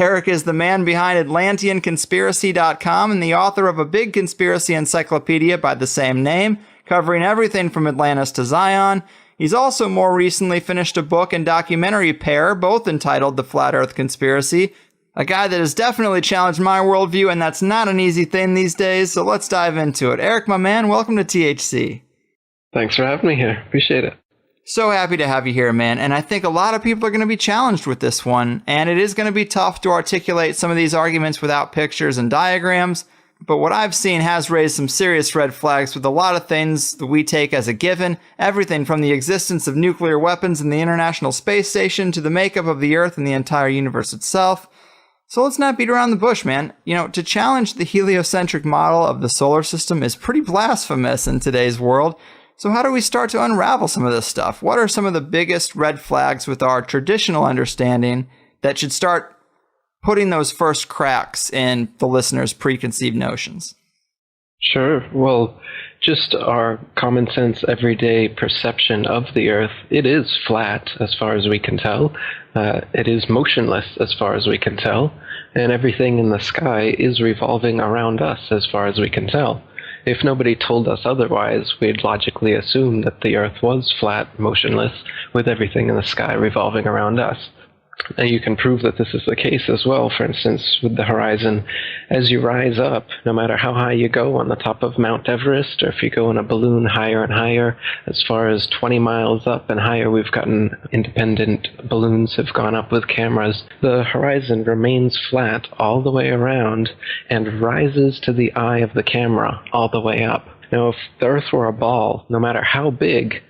Eric is the man behind AtlanteanConspiracy.com and the author of a big conspiracy encyclopedia by the same name, covering everything from Atlantis to Zion. He's also more recently finished a book and documentary pair, both entitled The Flat Earth Conspiracy. A guy that has definitely challenged my worldview, and that's not an easy thing these days, so let's dive into it. Eric, my man, welcome to THC. Thanks for having me here. Appreciate it. So happy to have you here, man. And I think a lot of people are going to be challenged with this one. And it is going to be tough to articulate some of these arguments without pictures and diagrams. But what I've seen has raised some serious red flags with a lot of things that we take as a given. Everything from the existence of nuclear weapons in the International Space Station to the makeup of the Earth and the entire universe itself. So let's not beat around the bush, man. You know, to challenge the heliocentric model of the solar system is pretty blasphemous in today's world. So how do we start to unravel some of this stuff? What are some of the biggest red flags with our traditional understanding that should start putting those first cracks in the listener's preconceived notions? Sure. Well, just our common sense everyday perception of the Earth, it is flat as far as we can tell. It is motionless as far as we can tell. And everything in the sky is revolving around us as far as we can tell. If nobody told us otherwise, we'd logically assume that the Earth was flat, motionless, with everything in the sky revolving around us. And you can prove that this is the case as well, for instance, with the horizon. As you rise up, no matter how high you go on the top of Mount Everest, or if you go in a balloon higher and higher, as far as 20 miles up and higher, we've gotten independent balloons have gone up with cameras. The horizon remains flat all the way around and rises to the eye of the camera all the way up. Now, if the Earth were a ball, no matter how big,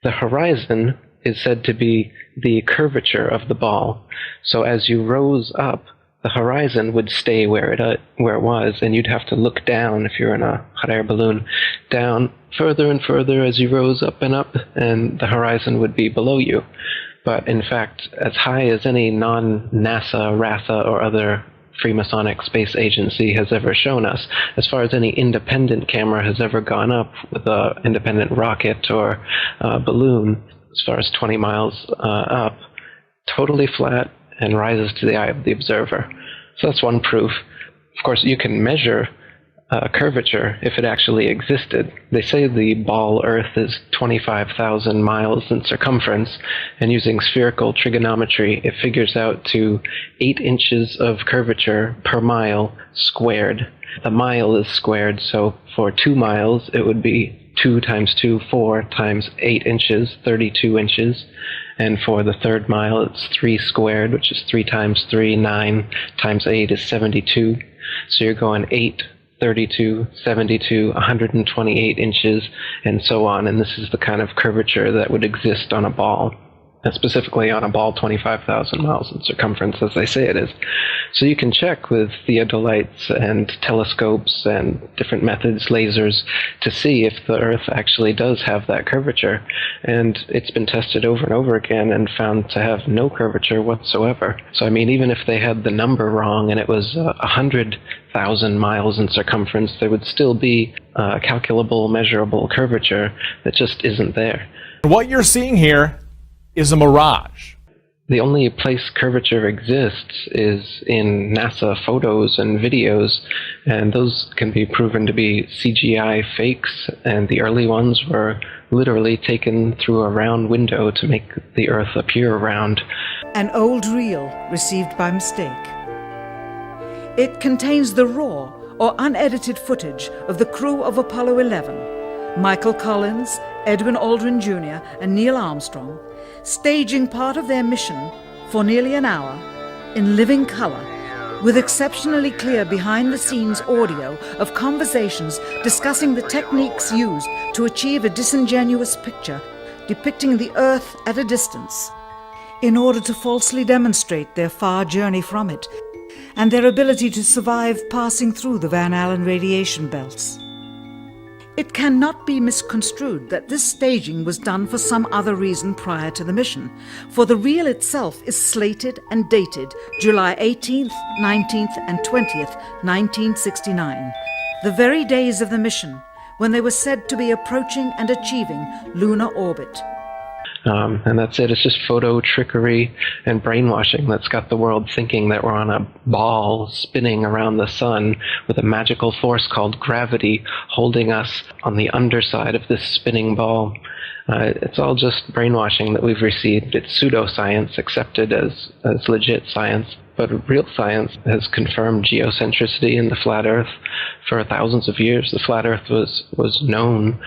the horizon is said to be the curvature of the ball. So as you rose up, the horizon would stay where it was, and you'd have to look down if you're in a hot air balloon, down further and further as you rose up, and the horizon would be below you. But in fact, as high as any non-NASA, RASA, or other Freemasonic space agency has ever shown us, as far as any independent camera has ever gone up with an independent rocket or balloon, as far as 20 miles up, totally flat and rises to the eye of the observer. So that's one proof. Of course, you can measure curvature if it actually existed. They say the ball Earth is 25,000 miles in circumference, and using spherical trigonometry, it figures out to 8 inches of curvature per mile squared. The mile is squared, so for 2 miles, it would be 2 times 2, 4 times 8 inches, 32 inches. And for the third mile, it's 3 squared, which is 3 times 3, 9 times 8 is 72. So you're going 8, 32, 72, 128 inches, and so on. And this is the kind of curvature that would exist on a ball, and specifically on a ball 25,000 miles in circumference, as they say it is. So you can check with theodolites and telescopes and different methods, lasers, to see if the Earth actually does have that curvature. And it's been tested over and over again and found to have no curvature whatsoever. So I mean, even if they had the number wrong and it was 100,000 miles in circumference, there would still be a calculable, measurable curvature that just isn't there. What you're seeing here is a mirage. The only place curvature exists is in NASA photos and videos, and those can be proven to be CGI fakes, and the early ones were literally taken through a round window to make the Earth appear round. An old reel received by mistake. It contains the raw or unedited footage of the crew of Apollo 11, Michael Collins, Edwin Aldrin Jr., and Neil Armstrong, staging part of their mission for nearly an hour in living color, with exceptionally clear behind-the-scenes audio of conversations discussing the techniques used to achieve a disingenuous picture depicting the Earth at a distance, in order to falsely demonstrate their far journey from it and their ability to survive passing through the Van Allen radiation belts. It cannot be misconstrued that this staging was done for some other reason prior to the mission, for the reel itself is slated and dated July 18th, 19th, and 20th, 1969, the very days of the mission when they were said to be approaching and achieving lunar orbit. And that's it. It's just photo trickery and brainwashing that's got the world thinking that we're on a ball spinning around the sun with a magical force called gravity holding us on the underside of this spinning ball. It's all just brainwashing that we've received. It's pseudoscience accepted as legit science. But real science has confirmed geocentricity in the flat Earth for thousands of years. The flat Earth was known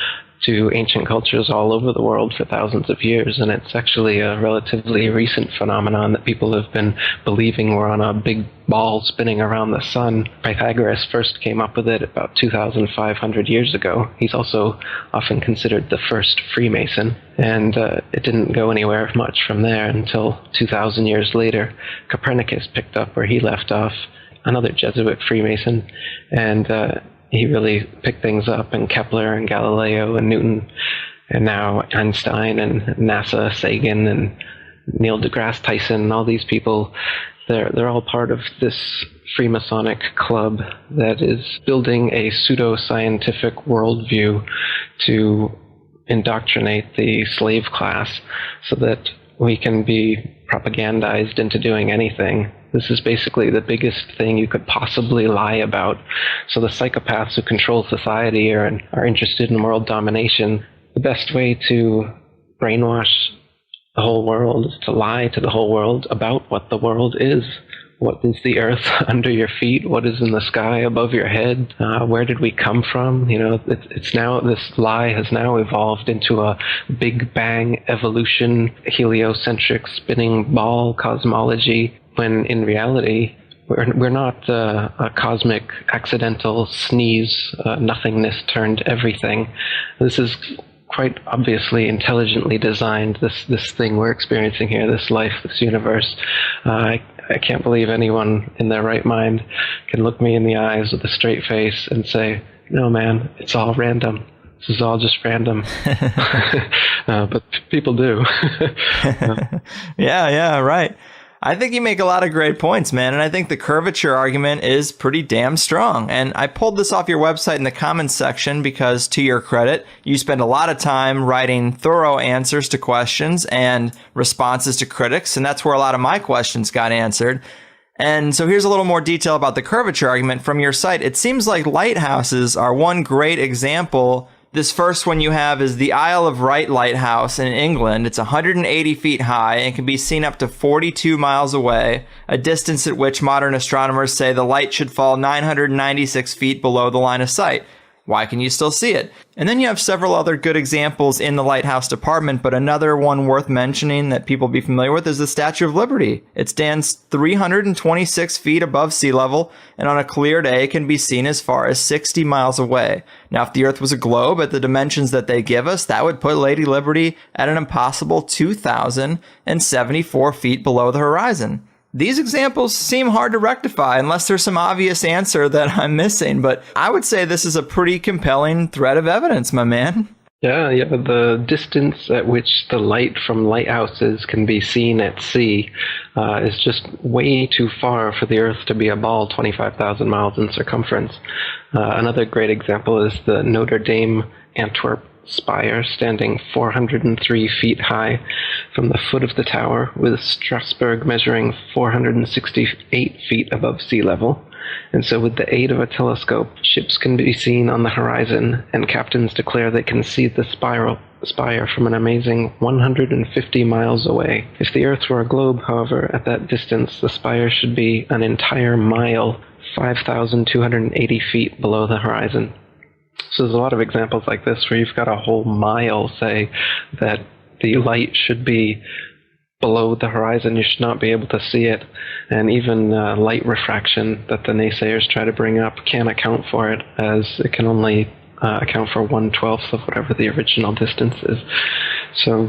to ancient cultures all over the world for thousands of years, and it's actually a relatively recent phenomenon that people have been believing we're on a big ball spinning around the sun. Pythagoras first came up with it about 2,500 years ago. He's also often considered the first Freemason, and it didn't go anywhere much from there until 2,000 years later. Copernicus picked up where he left off, another Jesuit Freemason, and he really picked things up, and Kepler and Galileo and Newton, and now Einstein and NASA, Sagan and Neil deGrasse Tyson, all these people, they're all part of this Freemasonic club that is building a pseudo-scientific worldview to indoctrinate the slave class so that we can be propagandized into doing anything. This is basically the biggest thing you could possibly lie about. So the psychopaths who control society are interested in world domination. The best way to brainwash the whole world is to lie to the whole world about what the world is. What is the earth under your feet? What is in the sky above your head? Where did we come from? You know, it's now, this lie has now evolved into a Big Bang evolution, heliocentric spinning ball cosmology, when in reality, we're not a cosmic accidental sneeze, nothingness turned everything. This is quite obviously intelligently designed, this thing we're experiencing here, this life, this universe. I can't believe anyone in their right mind can look me in the eyes with a straight face and say, no, man, it's all random. This is all just random. But people do. Yeah, right. I think you make a lot of great points, man. And I think the curvature argument is pretty damn strong. And I pulled this off your website in the comments section because, to your credit, you spend a lot of time writing thorough answers to questions and responses to critics. And that's where a lot of my questions got answered. And so here's a little more detail about the curvature argument from your site. It seems like lighthouses are one great example. This first one you have is the Isle of Wight Lighthouse in England. It's 180 feet high and can be seen up to 42 miles away, a distance at which modern astronomers say the light should fall 996 feet below the line of sight. Why can you still see it? And then you have several other good examples in the lighthouse department, but another one worth mentioning that people be familiar with is the Statue of Liberty. It stands 326 feet above sea level, and on a clear day can be seen as far as 60 miles away. Now, if the Earth was a globe at the dimensions that they give us, that would put Lady Liberty at an impossible 2,074 feet below the horizon. These examples seem hard to rectify unless there's some obvious answer that I'm missing, but I would say this is a pretty compelling thread of evidence, my man. Yeah, the distance at which the light from lighthouses can be seen at sea is just way too far for the Earth to be a ball 25,000 miles in circumference. Another great example is the Notre Dame Antwerp spire, standing 403 feet high from the foot of the tower, with Strasbourg measuring 468 feet above sea level. And so with the aid of a telescope, ships can be seen on the horizon, and captains declare they can see the spire from an amazing 150 miles away. If the Earth were a globe, however, at that distance, the spire should be an entire mile, 5,280 feet below the horizon. So there's a lot of examples like this where you've got a whole mile, say, that the light should be below the horizon. You should not be able to see it. And even light refraction that the naysayers try to bring up can't account for it, as it can only account for 1/12 of whatever the original distance is. So,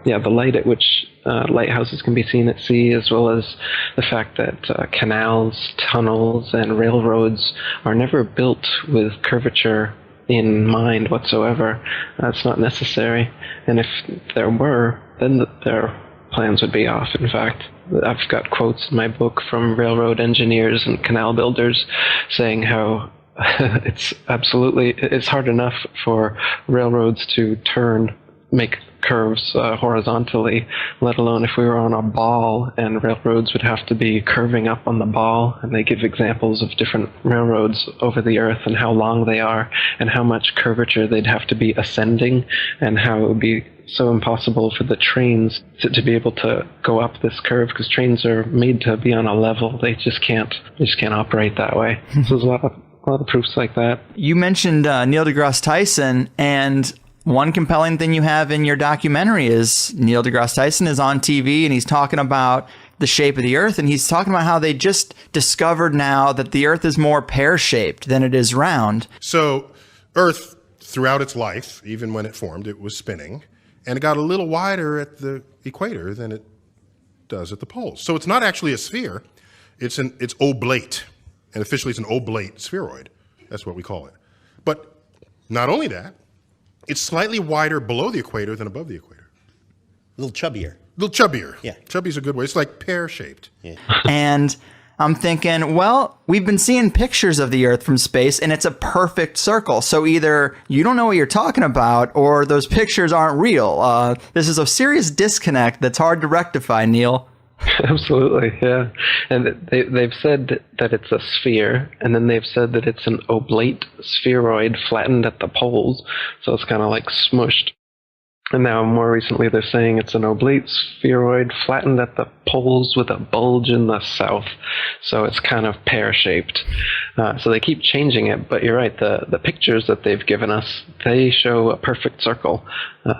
the light at which lighthouses can be seen at sea, as well as the fact that canals, tunnels, and railroads are never built with curvature in mind whatsoever. That's not necessary. And if there were, then their plans would be off, in fact. I've got quotes in my book from railroad engineers and canal builders saying how it's hard enough for railroads to make curves horizontally, let alone if we were on a ball, and railroads would have to be curving up on the ball. And they give examples of different railroads over the Earth and how long they are and how much curvature they'd have to be ascending, and how it would be so impossible for the trains to be able to go up this curve, because trains are made to be on a level. They just can't operate that way. So there's a lot of proofs like that. You mentioned Neil deGrasse Tyson, and one compelling thing you have in your documentary is Neil deGrasse Tyson is on TV and he's talking about the shape of the Earth, and he's talking about how they just discovered now that the Earth is more pear-shaped than it is round. So Earth, throughout its life, even when it formed, it was spinning, and it got a little wider at the equator than it does at the poles. So it's not actually a sphere, it's oblate. And officially it's an oblate spheroid. That's what we call it. But not only that, it's slightly wider below the equator than above the equator. A little chubbier. A little chubbier. Yeah. Chubby's a good way. It's like pear-shaped. Yeah. And I'm thinking, well, we've been seeing pictures of the Earth from space, and it's a perfect circle. So either you don't know what you're talking about, or those pictures aren't real. This is a serious disconnect that's hard to rectify, Neil. Absolutely, yeah. And they've said that it's a sphere, and then they've said that it's an oblate spheroid flattened at the poles, so it's kind of like smushed. And now more recently they're saying it's an oblate spheroid flattened at the poles with a bulge in the south, so it's kind of pear-shaped. So they keep changing it, but you're right, the pictures that they've given us, they show a perfect circle.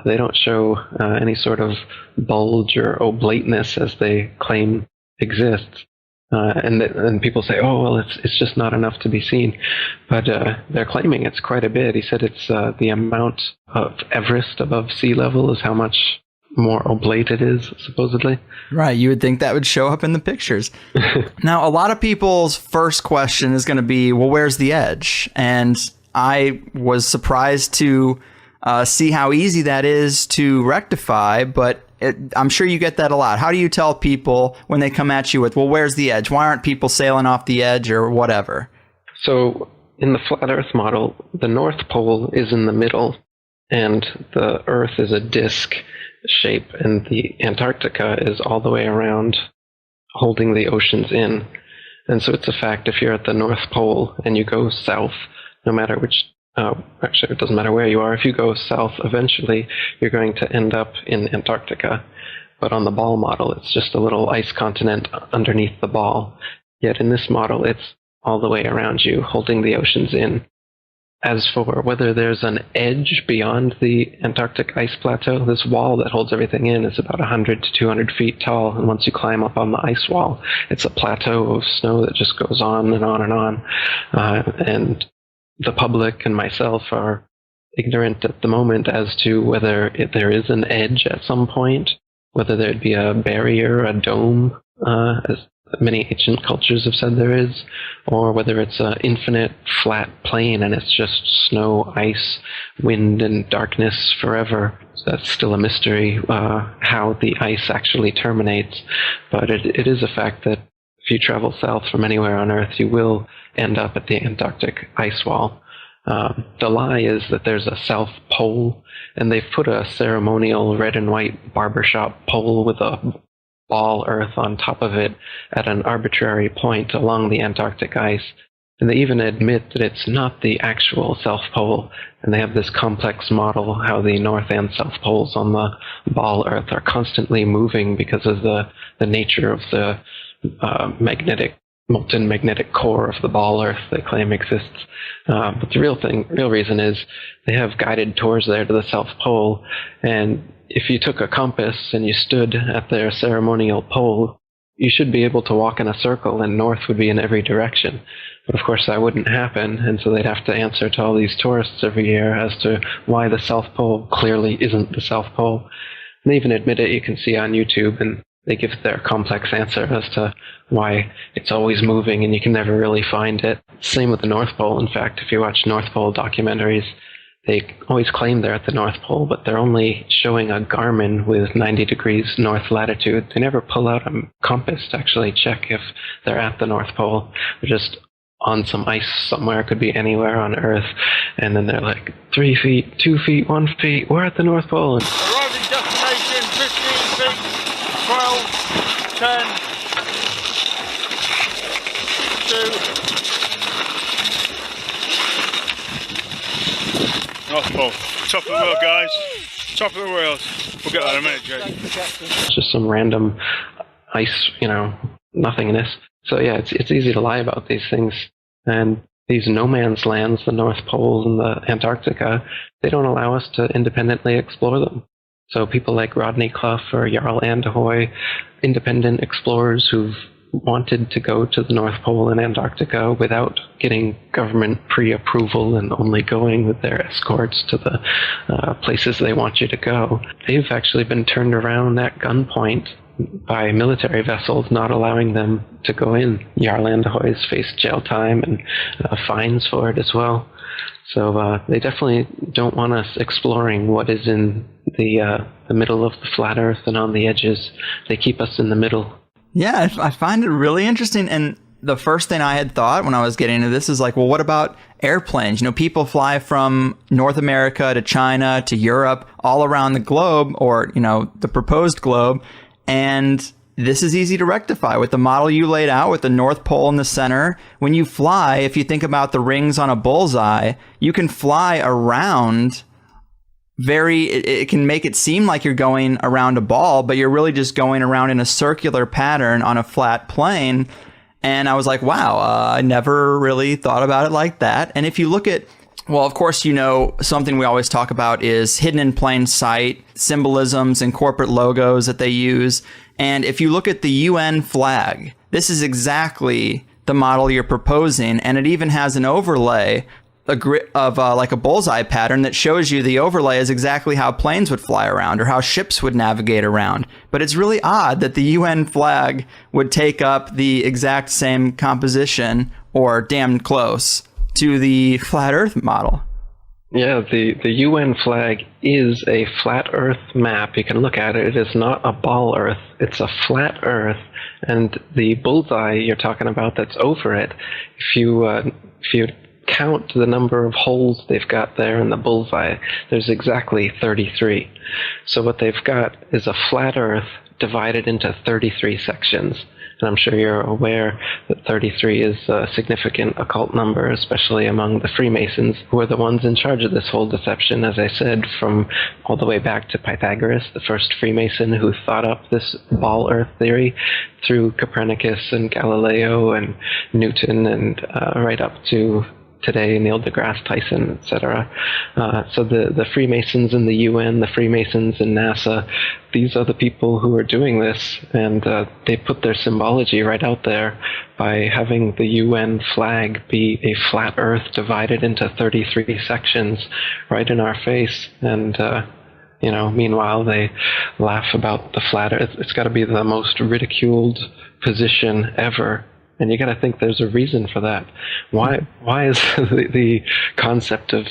They don't show any sort of bulge or oblateness as they claim exists. And people say, oh, well, it's just not enough to be seen. But they're claiming it's quite a bit. He said it's the amount of Everest above sea level is how much more oblate it is, supposedly. Right. You would think that would show up in the pictures. Now, a lot of people's first question is going to be, well, where's the edge? And I was surprised to see how easy that is to rectify, but I'm sure you get that a lot. How do you tell people when they come at you with, well, where's the edge? Why aren't people sailing off the edge or whatever? So in the flat Earth model, the North Pole is in the middle, and the Earth is a disk shape, and the Antarctica is all the way around, holding the oceans in. And so it's a fact, if you're at the North Pole and you go south, no matter which actually, it doesn't matter where you are. If you go south, eventually you're going to end up in Antarctica. But on the ball model, it's just a little ice continent underneath the ball. Yet in this model, it's all the way around you, holding the oceans in. As for whether there's an edge beyond the Antarctic ice plateau, this wall that holds everything in is about 100 to 200 feet tall. And once you climb up on the ice wall, it's a plateau of snow that just goes on and on and on. And the public and myself are ignorant at the moment as to whether there is an edge at some point, whether there'd be a barrier, a dome, as many ancient cultures have said there is, or whether it's an infinite flat plain and it's just snow, ice, wind, and darkness forever. So that's still a mystery, how the ice actually terminates. But it is a fact that if you travel south from anywhere on Earth, you will end up at the Antarctic ice wall. The lie is that there's a South Pole, and they've put a ceremonial red and white barbershop pole with a ball Earth on top of it at an arbitrary point along the Antarctic ice. And they even admit that it's not the actual South Pole, and they have this complex model how the North and South Poles on the ball Earth are constantly moving because of the nature of the molten magnetic core of the ball Earth they claim exists. But the real reason is they have guided tours there to the South Pole, and if you took a compass and you stood at their ceremonial pole, you should be able to walk in a circle and north would be in every direction. But of course that wouldn't happen, and so they'd have to answer to all these tourists every year as to why the South Pole clearly isn't the South Pole. And they even admit it, you can see on YouTube, and they give their complex answer as to why it's always moving and you can never really find it. Same with the North Pole. In fact, if you watch North Pole documentaries, they always claim they're at the North Pole, but they're only showing a Garmin with 90 degrees north latitude. They never pull out a compass to actually check if they're at the North Pole. They're just on some ice somewhere, could be anywhere on Earth, and then they're like 3 feet, 2 feet, 1 feet, we're at the North Pole. And North Pole. Top of the world, guys. Top of the world. We'll get that in a minute, Jake. It's just some random ice, nothingness. So yeah, it's easy to lie about these things. And these no man's lands, the North Pole and the Antarctica, they don't allow us to independently explore them. So people like Rodney Clough or Jarl Anderhoy, independent explorers who've wanted to go to the North Pole and Antarctica without getting government pre-approval and only going with their escorts to the places they want you to go, they've actually been turned around at gunpoint by military vessels, not allowing them to go in. Jarl Anderhoy's faced jail time and fines for it as well. So they definitely don't want us exploring what is in the middle of the flat Earth and on the edges. They keep us in the middle. Yeah, I find it really interesting. And the first thing I had thought when I was getting into this is like, well, what about airplanes? People fly from North America to China to Europe, all around the globe, or, the proposed globe. And this is easy to rectify with the model you laid out with the North Pole in the center. When you fly, if you think about the rings on a bullseye, you can fly around it can make it seem like you're going around a ball, but you're really just going around in a circular pattern on a flat plane. And I was like, wow, I never really thought about it like that. And if you look at, well, of course, something we always talk about is hidden in plain sight, symbolisms and corporate logos that they use. And if you look at the UN flag, this is exactly the model you're proposing. And it even has an overlay of like a bullseye pattern that shows you the overlay is exactly how planes would fly around or how ships would navigate around. But it's really odd that the UN flag would take up the exact same composition or damn close to the flat Earth model. Yeah, the UN flag is a flat Earth map. You can look at it. It is not a ball Earth. It's a flat Earth. And the bullseye you're talking about that's over it, if you count the number of holes they've got there in the bullseye, there's exactly 33. So what they've got is a flat Earth divided into 33 sections. And I'm sure you're aware that 33 is a significant occult number, especially among the Freemasons, who are the ones in charge of this whole deception, as I said, from all the way back to Pythagoras, the first Freemason who thought up this ball Earth theory, through Copernicus and Galileo and Newton and right up to today, Neil deGrasse Tyson, etc. So the Freemasons in the UN, the Freemasons in NASA, these are the people who are doing this, and they put their symbology right out there by having the UN flag be a flat Earth divided into 33 sections right in our face. And meanwhile they laugh about the flat Earth. It's got to be the most ridiculed position ever. And you got to think there's a reason for that. Why is the concept of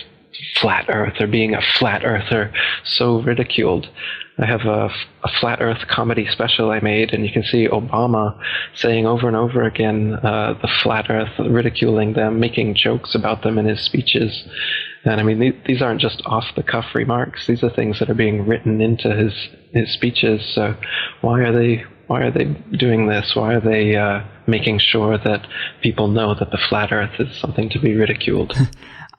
flat Earth or being a flat earther so ridiculed? I have a flat Earth comedy special I made, and you can see Obama saying over and over again the flat Earth, ridiculing them, making jokes about them in his speeches. And I mean, these aren't just off-the-cuff remarks. These are things that are being written into his speeches. So why are they doing this? Why are they making sure that people know that the flat Earth is something to be ridiculed?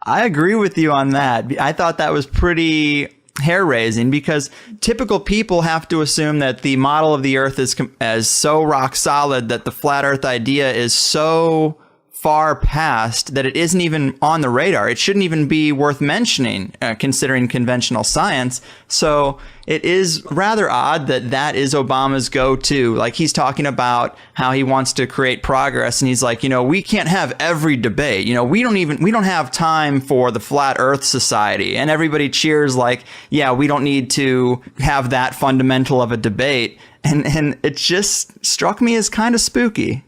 I agree with you on that. I thought that was pretty hair-raising because typical people have to assume that the model of the Earth is so rock solid that the flat Earth idea is so far past that it isn't even on the radar. It shouldn't even be worth mentioning, considering conventional science. So it is rather odd that that is Obama's go-to. Like, he's talking about how he wants to create progress, and he's like, we can't have every debate. We don't have time for the Flat Earth Society. And everybody cheers like, yeah, we don't need to have that fundamental of a debate. And it just struck me as kind of spooky.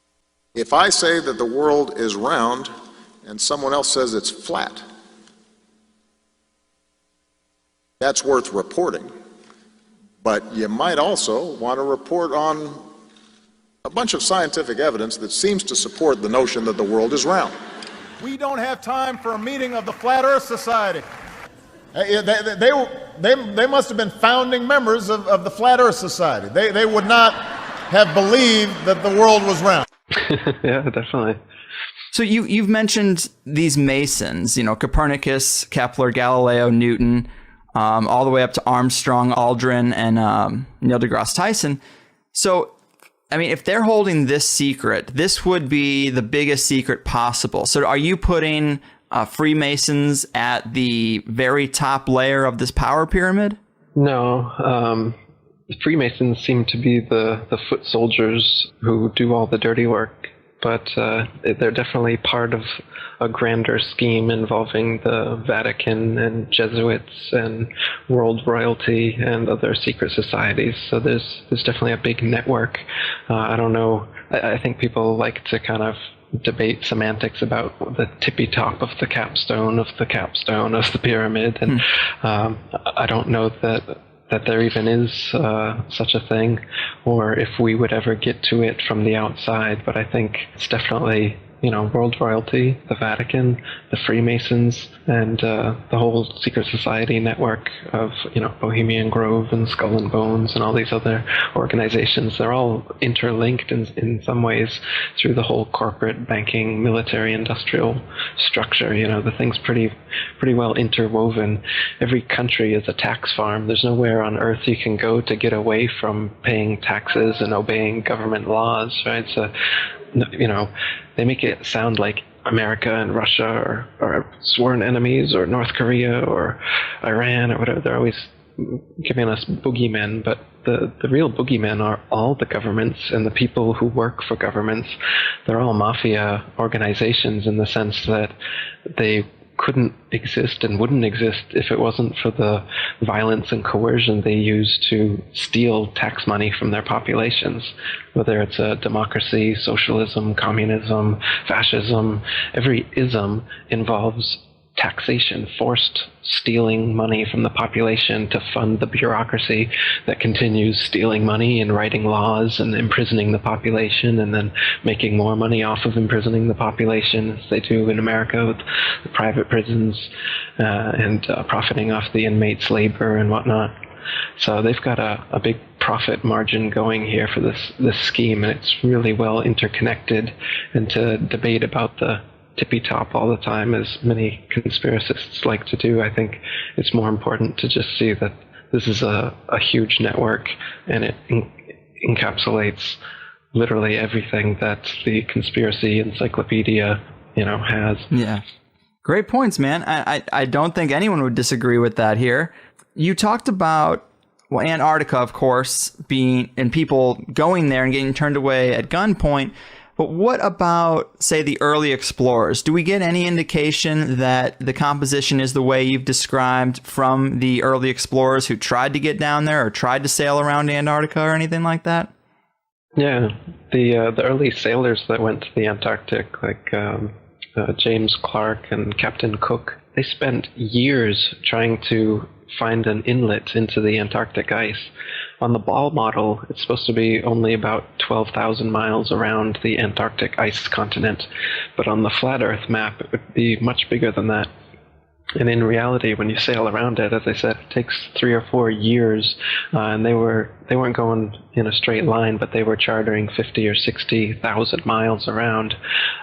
If I say that the world is round and someone else says it's flat, that's worth reporting. But you might also want to report on a bunch of scientific evidence that seems to support the notion that the world is round. We don't have time for a meeting of the Flat Earth Society. They must have been founding members of the Flat Earth Society. They would not have believed that the world was round. Yeah, definitely. So you've mentioned these Masons, Copernicus, Kepler, Galileo, Newton, all the way up to Armstrong, Aldrin, and Neil deGrasse Tyson. So, I mean, if they're holding this secret, this would be the biggest secret possible. So are you putting Freemasons at the very top layer of this power pyramid? No. The Freemasons seem to be the foot soldiers who do all the dirty work, but they're definitely part of a grander scheme involving the Vatican and Jesuits and world royalty and other secret societies. So there's definitely a big network. I don't know. I think people like to kind of debate semantics about the tippy top of the capstone of the pyramid, and I don't know that there even is such a thing, or if we would ever get to it from the outside. But I think it's definitely, world royalty, the Vatican, the Freemasons, and the whole secret society network of, Bohemian Grove and Skull and Bones and all these other organizations. They're all interlinked in some ways through the whole corporate, banking, military, industrial structure. The thing's pretty well interwoven. Every country is a tax farm. There's nowhere on earth you can go to get away from paying taxes and obeying government laws, right? So, they make it sound like America and Russia are sworn enemies, or North Korea or Iran or whatever. They're always giving us boogeymen, but the real boogeymen are all the governments and the people who work for governments. They're all mafia organizations in the sense that they couldn't exist and wouldn't exist if it wasn't for the violence and coercion they use to steal tax money from their populations. Whether it's a democracy, socialism, communism, fascism, every ism involves taxation, forced stealing money from the population to fund the bureaucracy that continues stealing money and writing laws and imprisoning the population, and then making more money off of imprisoning the population, as they do in America with the private prisons, and profiting off the inmates' labor and whatnot. So they've got a big profit margin going here for this scheme, and it's really well interconnected. And to debate about the tippy top all the time, as many conspiracists like to do, I think it's more important to just see that this is a huge network, and it encapsulates literally everything that the conspiracy encyclopedia, has. Yeah. Great points, man. I don't think anyone would disagree with that here. You talked about Antarctica, of course, being, and people going there and getting turned away at gunpoint. But what about, say, the early explorers? Do we get any indication that the composition is the way you've described from the early explorers who tried to get down there or tried to sail around Antarctica or anything like that? Yeah, the early sailors that went to the Antarctic, like James Clark and Captain Cook, they spent years trying to find an inlet into the Antarctic ice. On the Ball model, it's supposed to be only about 12,000 miles around the Antarctic ice continent, but on the flat Earth map, it would be much bigger than that. And in reality, when you sail around it, as I said, it takes 3 or 4 years, and they weren't going in a straight line, but they were chartering 50 or 60,000 miles around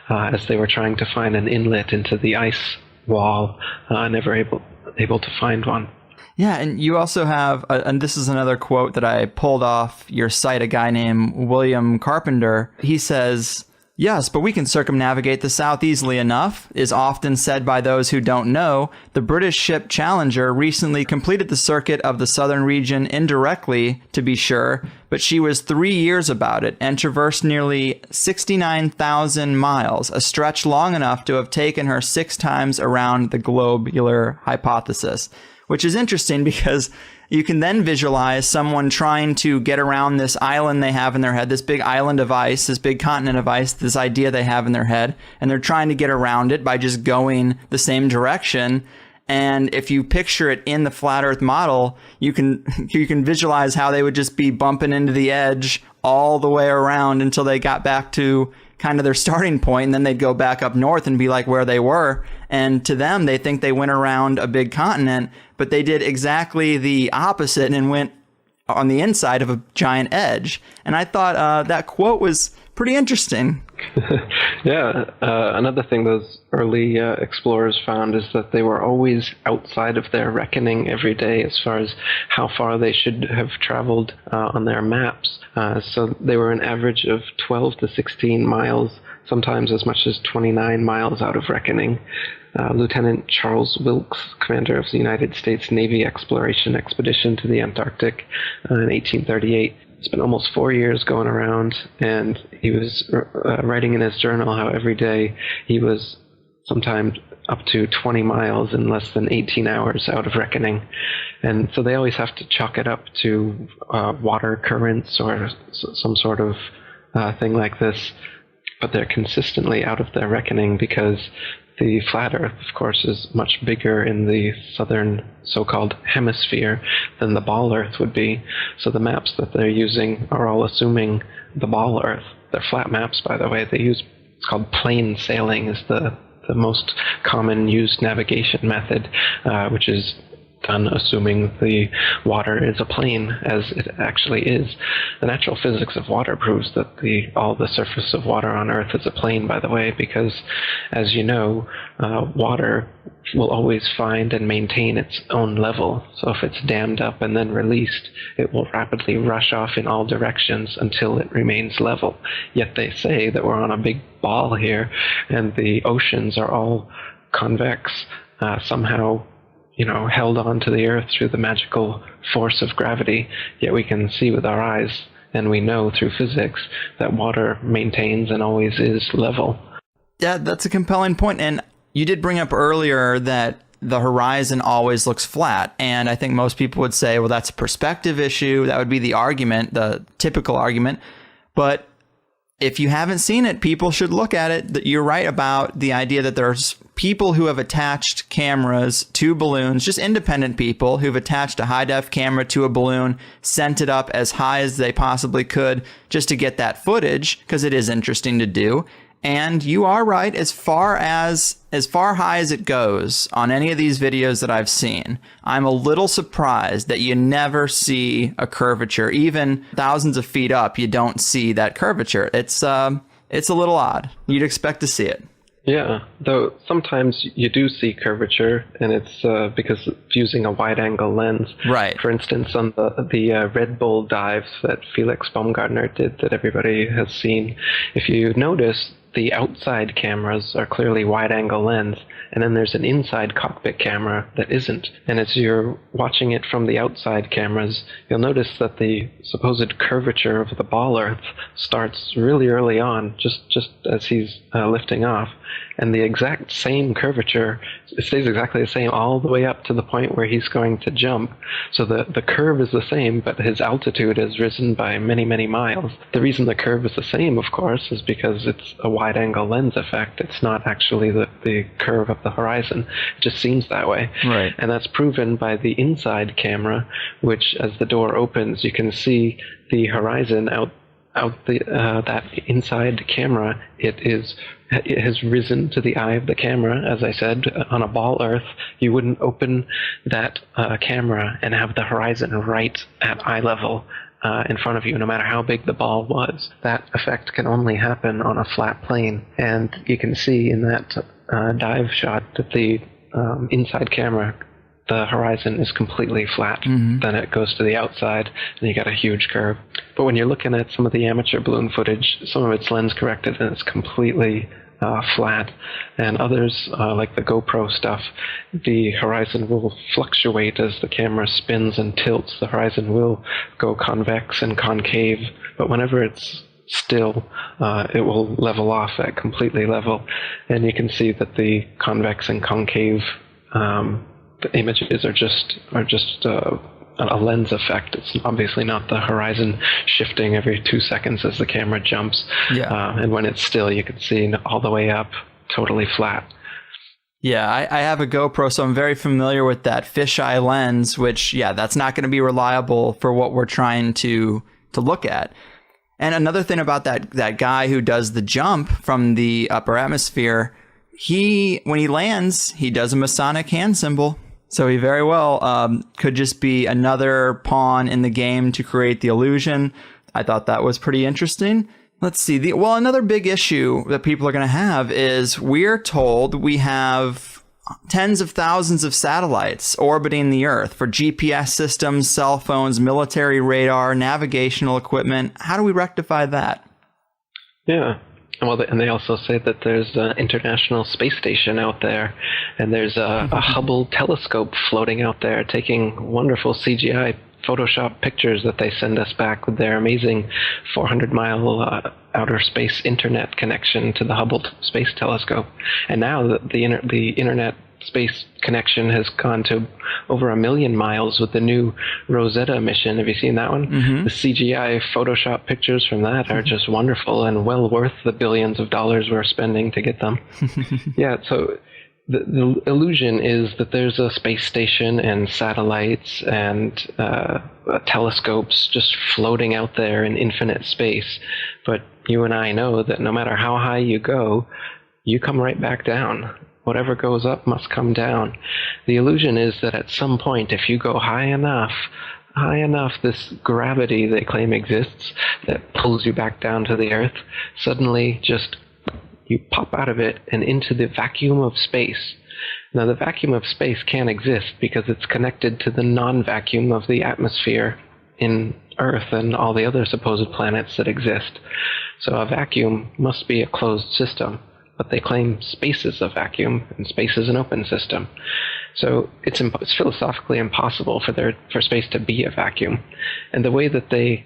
as they were trying to find an inlet into the ice wall, never able to find one. Yeah, and you also have, and this is another quote that I pulled off your site, a guy named William Carpenter. He says, "Yes, but we can circumnavigate the South easily enough," is often said by those who don't know. The British ship Challenger recently completed the circuit of the southern region indirectly, to be sure, but she was 3 years about it and traversed nearly 69,000 miles, a stretch long enough to have taken her 6 times around the globular hypothesis. Which is interesting because you can then visualize someone trying to get around this island they have in their head, this big island of ice, this big continent of ice, this idea they have in their head, and they're trying to get around it by just going the same direction. And if you picture it in the flat Earth model, you can visualize how they would just be bumping into the edge all the way around until they got back to kind of their starting point, and then they'd go back up north and be like where they were. And to them, they think they went around a big continent, but they did exactly the opposite and went on the inside of a giant edge. And I thought that quote was pretty interesting. Yeah, another thing those early explorers found is that they were always outside of their reckoning every day as far as how far they should have traveled on their maps. So they were an average of 12 to 16 miles, sometimes as much as 29 miles out of reckoning. Lieutenant Charles Wilkes, commander of the United States Navy exploration expedition to the Antarctic in 1838, spent almost 4 years going around, and he was writing in his journal how every day he was sometimes up to 20 miles in less than 18 hours out of reckoning. And so they always have to chalk it up to water currents or some sort of thing like this, but they're consistently out of their reckoning because the flat Earth, of course, is much bigger in the southern so-called hemisphere than the ball Earth would be. So the maps that they're using are all assuming the ball Earth. They're flat maps, by the way. They use, it's called plane sailing, is the most common used navigation method, which is done assuming the water is a plane, as it actually is. The natural physics of water proves that all the surface of water on Earth is a plane, by the way, because, as you know, water will always find and maintain its own level. So if it's dammed up and then released, it will rapidly rush off in all directions until it remains level. Yet they say that we're on a big ball here, and the oceans are all convex, somehow held on to the Earth through the magical force of gravity, yet we can see with our eyes, and we know through physics, that water maintains and always is level. Yeah, that's a compelling point. And you did bring up earlier that the horizon always looks flat. And I think most people would say, well, that's a perspective issue. That would be the argument, the typical argument. But if you haven't seen it, people should look at it. That you're right about the idea that there's people who have attached cameras to balloons, just independent people who've attached a high-def camera to a balloon, sent it up as high as they possibly could just to get that footage, because it is interesting to do. And you are right, as far high as it goes on any of these videos that I've seen, I'm a little surprised that you never see a curvature. Even thousands of feet up, you don't see that curvature. It's a little odd. You'd expect to see it. Yeah, though sometimes you do see curvature, and it's because of using a wide-angle lens. Right. For instance, on the Red Bull dives that Felix Baumgartner did that everybody has seen, if you notice, the outside cameras are clearly wide-angle lens, and then there's an inside cockpit camera that isn't. And as you're watching it from the outside cameras, you'll notice that the supposed curvature of the ball Earth starts really early on, just as he's lifting off. And the exact same curvature stays exactly the same all the way up to the point where he's going to jump. So the curve is the same, but his altitude has risen by many, many miles. The reason the curve is the same, of course, is because it's a wide-angle lens effect. It's not actually the curve of the horizon. It just seems that way. Right. And that's proven by the inside camera, which, as the door opens, you can see the horizon out that inside camera. It has risen to the eye of the camera. As I said, on a ball Earth, you wouldn't open that camera and have the horizon right at eye level in front of you, no matter how big the ball was. That effect can only happen on a flat plane, and you can see in that dive shot that the inside camera, the horizon is completely flat. Mm-hmm. Then it goes to the outside, and you got a huge curve. But when you're looking at some of the amateur balloon footage, some of it's lens corrected, and it's completely flat. And others, like the GoPro stuff, the horizon will fluctuate as the camera spins and tilts. The horizon will go convex and concave, but whenever it's still, it will level off at completely level. And you can see that the convex and concave the images are just a lens effect. It's obviously not the horizon shifting every 2 seconds as the camera jumps. Yeah. And when it's still, you can see all the way up, totally flat. Yeah, I have a GoPro, so I'm very familiar with that fisheye lens, which, yeah, that's not going to be reliable for what we're trying to look at. And another thing about that guy who does the jump from the upper atmosphere, when he lands, he does a Masonic hand symbol. So he very well could just be another pawn in the game to create the illusion. I thought that was pretty interesting. Let's see. Another big issue that people are going to have is we're told we have tens of thousands of satellites orbiting the Earth for GPS systems, cell phones, military radar, navigational equipment. How do we rectify that? Yeah. Well, and they also say that there's an International Space Station out there, and there's a Hubble telescope floating out there taking wonderful CGI Photoshop pictures that they send us back with their amazing 400-mile outer space internet connection to the Hubble Space Telescope. And now the internet space connection has gone to over 1 million miles with the new Rosetta mission. Have you seen that one? Mm-hmm. The CGI Photoshop pictures from that are just wonderful and well worth the billions of dollars we're spending to get them. Yeah, so the illusion is that there's a space station and satellites and telescopes just floating out there in infinite space. But you and I know that no matter how high you go, you come right back down. Whatever goes up must come down. The illusion is that at some point, if you go high enough, this gravity they claim exists that pulls you back down to the Earth, suddenly just you pop out of it and into the vacuum of space. Now, the vacuum of space can't exist because it's connected to the non-vacuum of the atmosphere in Earth and all the other supposed planets that exist. So a vacuum must be a closed system, but they claim space is a vacuum and space is an open system. So it's philosophically impossible for space to be a vacuum. And the way that they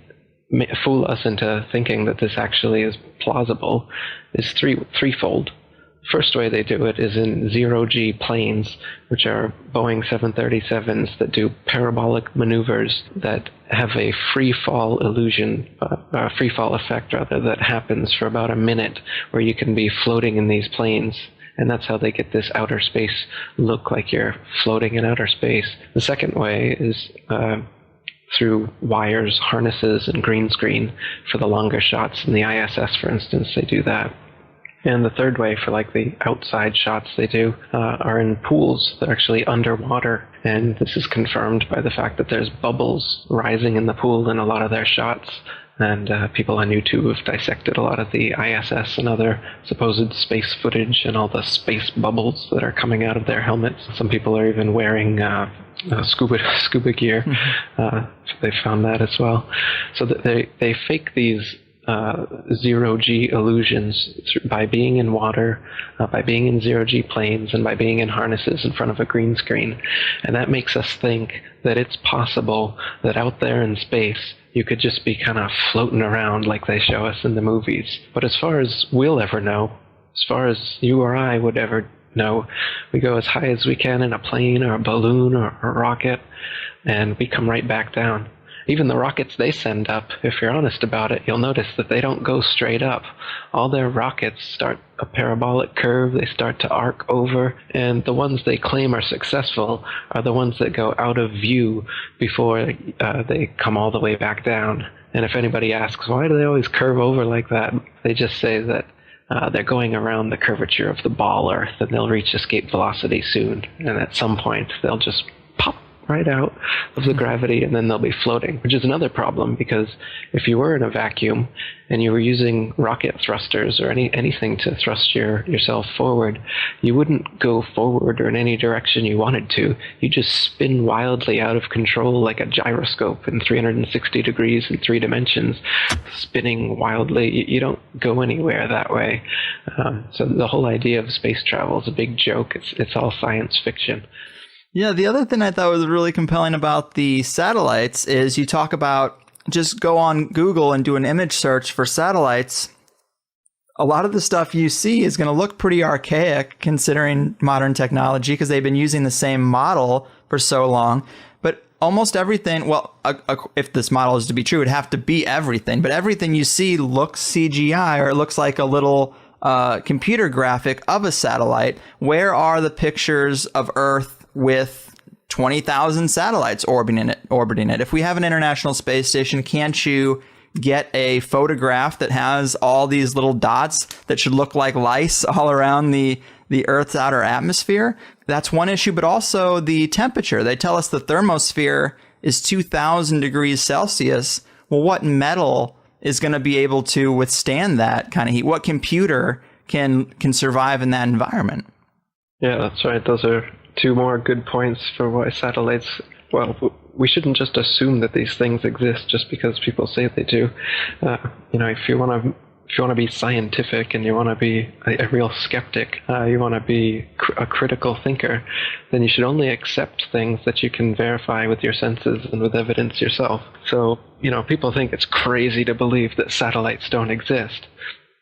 fool us into thinking that this actually is plausible is threefold. First way they do it is in zero-G planes, which are Boeing 737s that do parabolic maneuvers that have a free-fall illusion, free-fall effect rather, that happens for about a minute, where you can be floating in these planes. And that's how they get this outer space look, like you're floating in outer space. The second way is through wires, harnesses, and green screen for the longer shots. In the ISS, for instance, they do that. And the third way, for like the outside shots they do, are in pools that are actually underwater. And this is confirmed by the fact that there's bubbles rising in the pool in a lot of their shots. And people on YouTube have dissected a lot of the ISS and other supposed space footage and all the space bubbles that are coming out of their helmets. Some people are even wearing scuba gear. They found that as well. So that they fake these zero-G illusions by being in water, by being in zero-G planes, and by being in harnesses in front of a green screen. And that makes us think that it's possible that out there in space you could just be kind of floating around like they show us in the movies. But as far as we'll ever know, as far as you or I would ever know, we go as high as we can in a plane or a balloon or a rocket, and we come right back down. Even the rockets they send up, if you're honest about it, you'll notice that they don't go straight up. All their rockets start a parabolic curve, they start to arc over, and the ones they claim are successful are the ones that go out of view before they come all the way back down. And if anybody asks, why do they always curve over like that? They just say that they're going around the curvature of the ball Earth, and they'll reach escape velocity soon. And at some point, they'll just pop right out of the gravity, and then they'll be floating, which is another problem, because if you were in a vacuum and you were using rocket thrusters or anything to thrust yourself forward, you wouldn't go forward or in any direction you wanted to. You just spin wildly out of control like a gyroscope in 360 degrees in 3 dimensions, spinning wildly. You don't go anywhere that way. So the whole idea of space travel is a big joke. It's all science fiction. Yeah, the other thing I thought was really compelling about the satellites is you talk about just go on Google and do an image search for satellites. A lot of the stuff you see is going to look pretty archaic considering modern technology because they've been using the same model for so long. But almost everything, well, if this model is to be true, it'd have to be everything. But everything you see looks CGI, or it looks like a little computer graphic of a satellite. Where are the pictures of Earth with 20,000 satellites orbiting it? If we have an International Space Station, can't you get a photograph that has all these little dots that should look like lice all around the the Earth's outer atmosphere. That's one issue, but also the temperature. They tell us the thermosphere is 2,000 degrees Celsius. Well, what metal is going to be able to withstand that kind of heat? What computer can survive in that environment? Yeah, that's right. Those are two more good points for why satellites, well, we shouldn't just assume that these things exist just because people say they do. If you want to be scientific and you want to be a real skeptic, you want to be a critical thinker, then you should only accept things that you can verify with your senses and with evidence yourself. So, people think it's crazy to believe that satellites don't exist.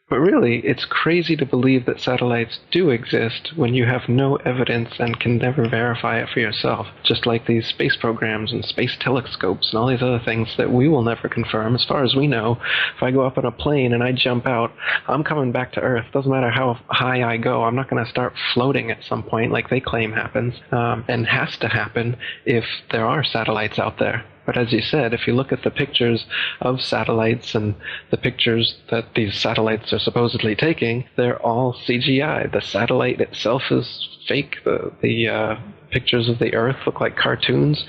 But really, it's crazy to believe that satellites do exist when you have no evidence and can never verify it for yourself. Just like these space programs and space telescopes and all these other things that we will never confirm. As far as we know, if I go up on a plane and I jump out, I'm coming back to Earth. Doesn't matter how high I go. I'm not going to start floating at some point like they claim happens, and has to happen if there are satellites out there. But as you said, if you look at the pictures of satellites and the pictures that these satellites are supposedly taking, they're all CGI. The satellite itself is fake. The pictures of the Earth look like cartoons.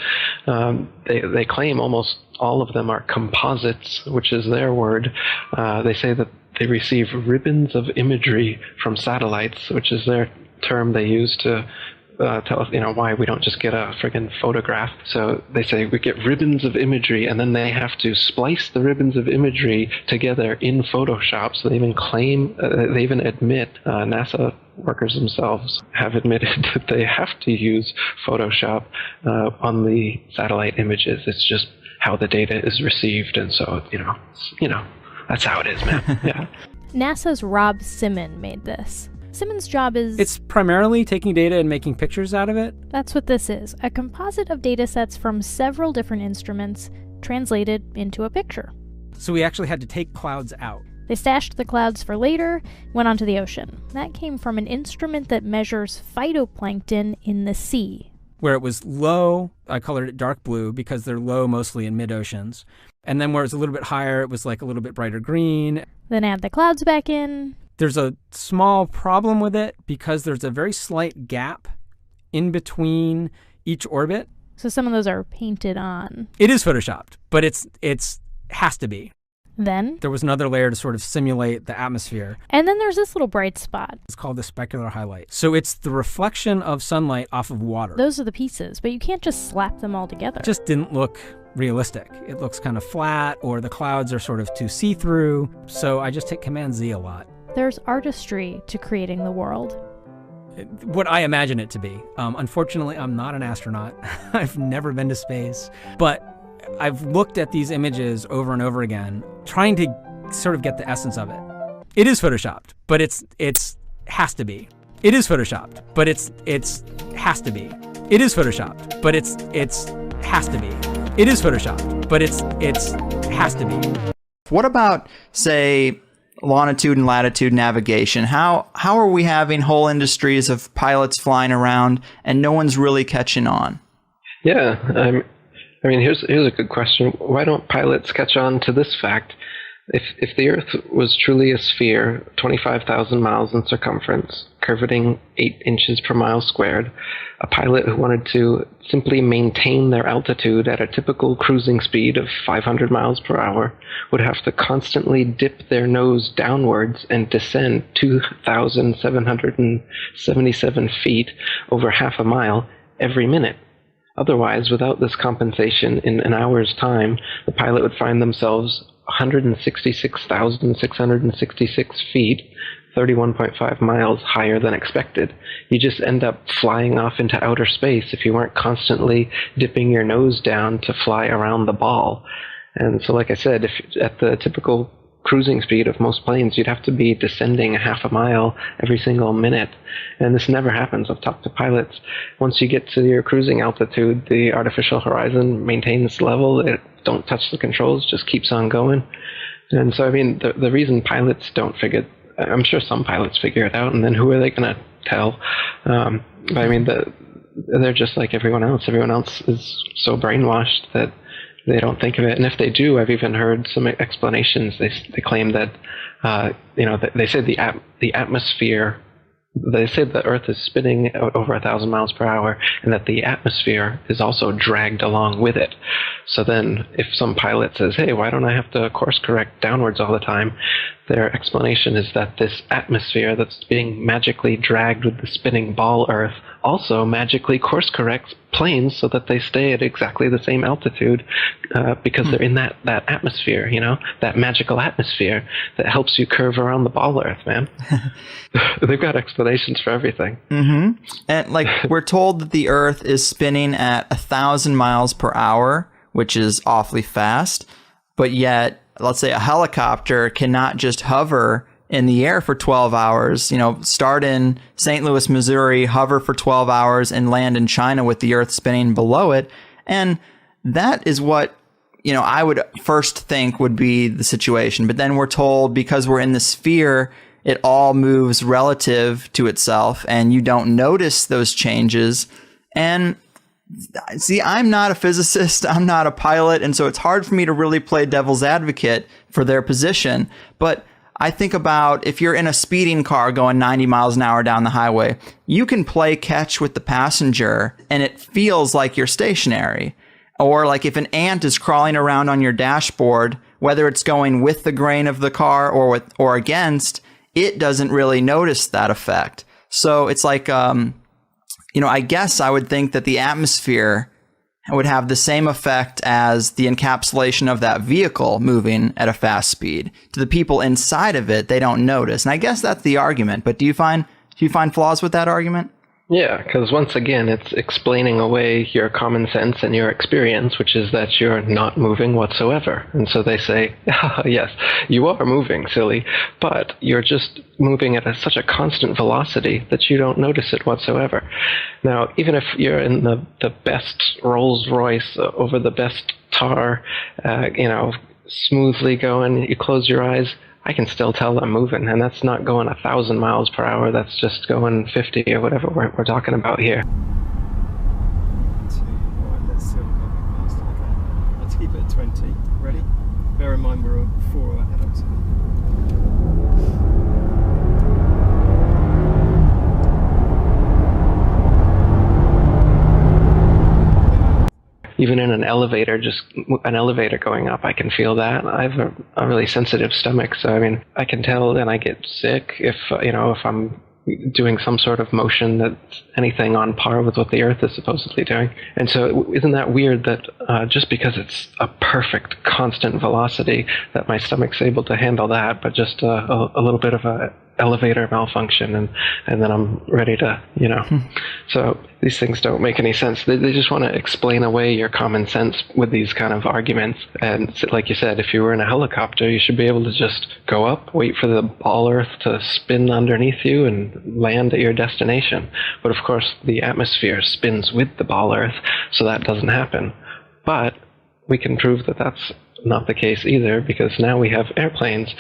They claim almost all of them are composites, which is their word. They say that they receive ribbons of imagery from satellites, which is their term they use to tell us, why we don't just get a friggin' photograph. So they say we get ribbons of imagery, and then they have to splice the ribbons of imagery together in Photoshop. So they even claim, they even admit, NASA workers themselves have admitted that they have to use Photoshop on the satellite images. It's just how the data is received, and so, that's how it is, man. Yeah. NASA's Rob Simon made this. Simon's job is... It's primarily taking data and making pictures out of it. That's what this is, a composite of data sets from several different instruments translated into a picture. So we actually had to take clouds out. They stashed the clouds for later, went onto the ocean. That came from an instrument that measures phytoplankton in the sea. Where it was low, I colored it dark blue because they're low mostly in mid-oceans. And then where it was a little bit higher, it was like a little bit brighter green. Then add the clouds back in. There's a small problem with it because there's a very slight gap in between each orbit. So some of those are painted on. It is photoshopped, but it's has to be. Then there was another layer to sort of simulate the atmosphere. And then there's this little bright spot. It's called the specular highlight. So it's the reflection of sunlight off of water. Those are the pieces, but you can't just slap them all together. It just didn't look realistic. It looks kind of flat, or the clouds are sort of too see-through. So I just hit Command-Z a lot. There's artistry to creating the world. What I imagine it to be. Unfortunately, I'm not an astronaut. I've never been to space. But I've looked at these images over and over again, trying to sort of get the essence of it. It is photoshopped, but it's has to be. It is photoshopped, but it's has to be. It is photoshopped, but it's has to be. It is photoshopped, but it's has to be. What about, say, longitude and latitude navigation? How are we having whole industries of pilots flying around and no one's really catching on? Yeah, I mean, here's a good question. Why don't pilots catch on to this fact? If the Earth was truly a sphere, 25,000 miles in circumference, curvating 8 inches per mile squared, a pilot who wanted to simply maintain their altitude at a typical cruising speed of 500 miles per hour would have to constantly dip their nose downwards and descend 2,777 feet over half a mile every minute. Otherwise, without this compensation, in an hour's time, the pilot would find themselves 166,666 feet, 31.5 miles higher than expected. You just end up flying off into outer space if you weren't constantly dipping your nose down to fly around the ball. And so, like I said, if at the typical cruising speed of most planes, you'd have to be descending a half a mile every single minute. And this never happens. I've talked to pilots. Once you get to your cruising altitude, the artificial horizon maintains level. It don't touch the controls, just keeps on going. And so, I mean, the reason pilots don't figure, I'm sure some pilots figure it out, and then who are they going to tell? But I mean, they're just like everyone else. Everyone else is so brainwashed that they don't think of it. And if they do, I've even heard some explanations. They claim that, they say the atmosphere They say the Earth is spinning at over 1,000 miles per hour, and that the atmosphere is also dragged along with it. So then, if some pilot says, hey, why don't I have to course correct downwards all the time? Their explanation is that this atmosphere that's being magically dragged with the spinning ball Earth also magically course corrects planes so that they stay at exactly the same altitude because they're in that atmosphere, that magical atmosphere that helps you curve around the ball Earth, man. They've got explanations for everything. Mm-hmm. And we're told that the Earth is spinning at 1,000 miles per hour, which is awfully fast, but yet, let's say a helicopter cannot just hover in the air for 12 hours, start in St. Louis, Missouri, hover for 12 hours and land in China with the Earth spinning below it. And that is what, I would first think would be the situation. But then we're told because we're in the sphere, it all moves relative to itself and you don't notice those changes. And see, I'm not a physicist, I'm not a pilot, and so it's hard for me to really play devil's advocate for their position. But I think about if you're in a speeding car going 90 miles an hour down the highway, you can play catch with the passenger and it feels like you're stationary. Or like if an ant is crawling around on your dashboard, whether it's going with the grain of the car or against, it doesn't really notice that effect. So it's like, I guess I would think that the atmosphere would have the same effect as the encapsulation of that vehicle moving at a fast speed. To the people inside of it, they don't notice. And I guess that's the argument. But do you find flaws with that argument? Yeah, because once again, it's explaining away your common sense and your experience, which is that you're not moving whatsoever. And so they say, yes, you are moving, silly, but you're just moving at such a constant velocity that you don't notice it whatsoever. Now, even if you're in the best Rolls Royce over the best tar, smoothly going, you close your eyes, I can still tell I'm moving, and that's not going 1,000 miles per hour, that's just going 50 or whatever we're talking about here. Let's keep it at 20. Ready? Bear in mind we're 4 ahead of us. Even in an elevator, just an elevator going up, I can feel that. I have a really sensitive stomach, so I can tell, and I get sick if I'm doing some sort of motion that's anything on par with what the Earth is supposedly doing. And so isn't that weird that just because it's a perfect constant velocity that my stomach's able to handle that, but just a little bit of a elevator malfunction and then I'm ready to, So these things don't make any sense. They just want to explain away your common sense with these kind of arguments. And like you said, if you were in a helicopter, you should be able to just go up, wait for the ball Earth to spin underneath you and land at your destination. But of course, the atmosphere spins with the ball Earth, so that doesn't happen. But we can prove that that's not the case either, because now we have airplanes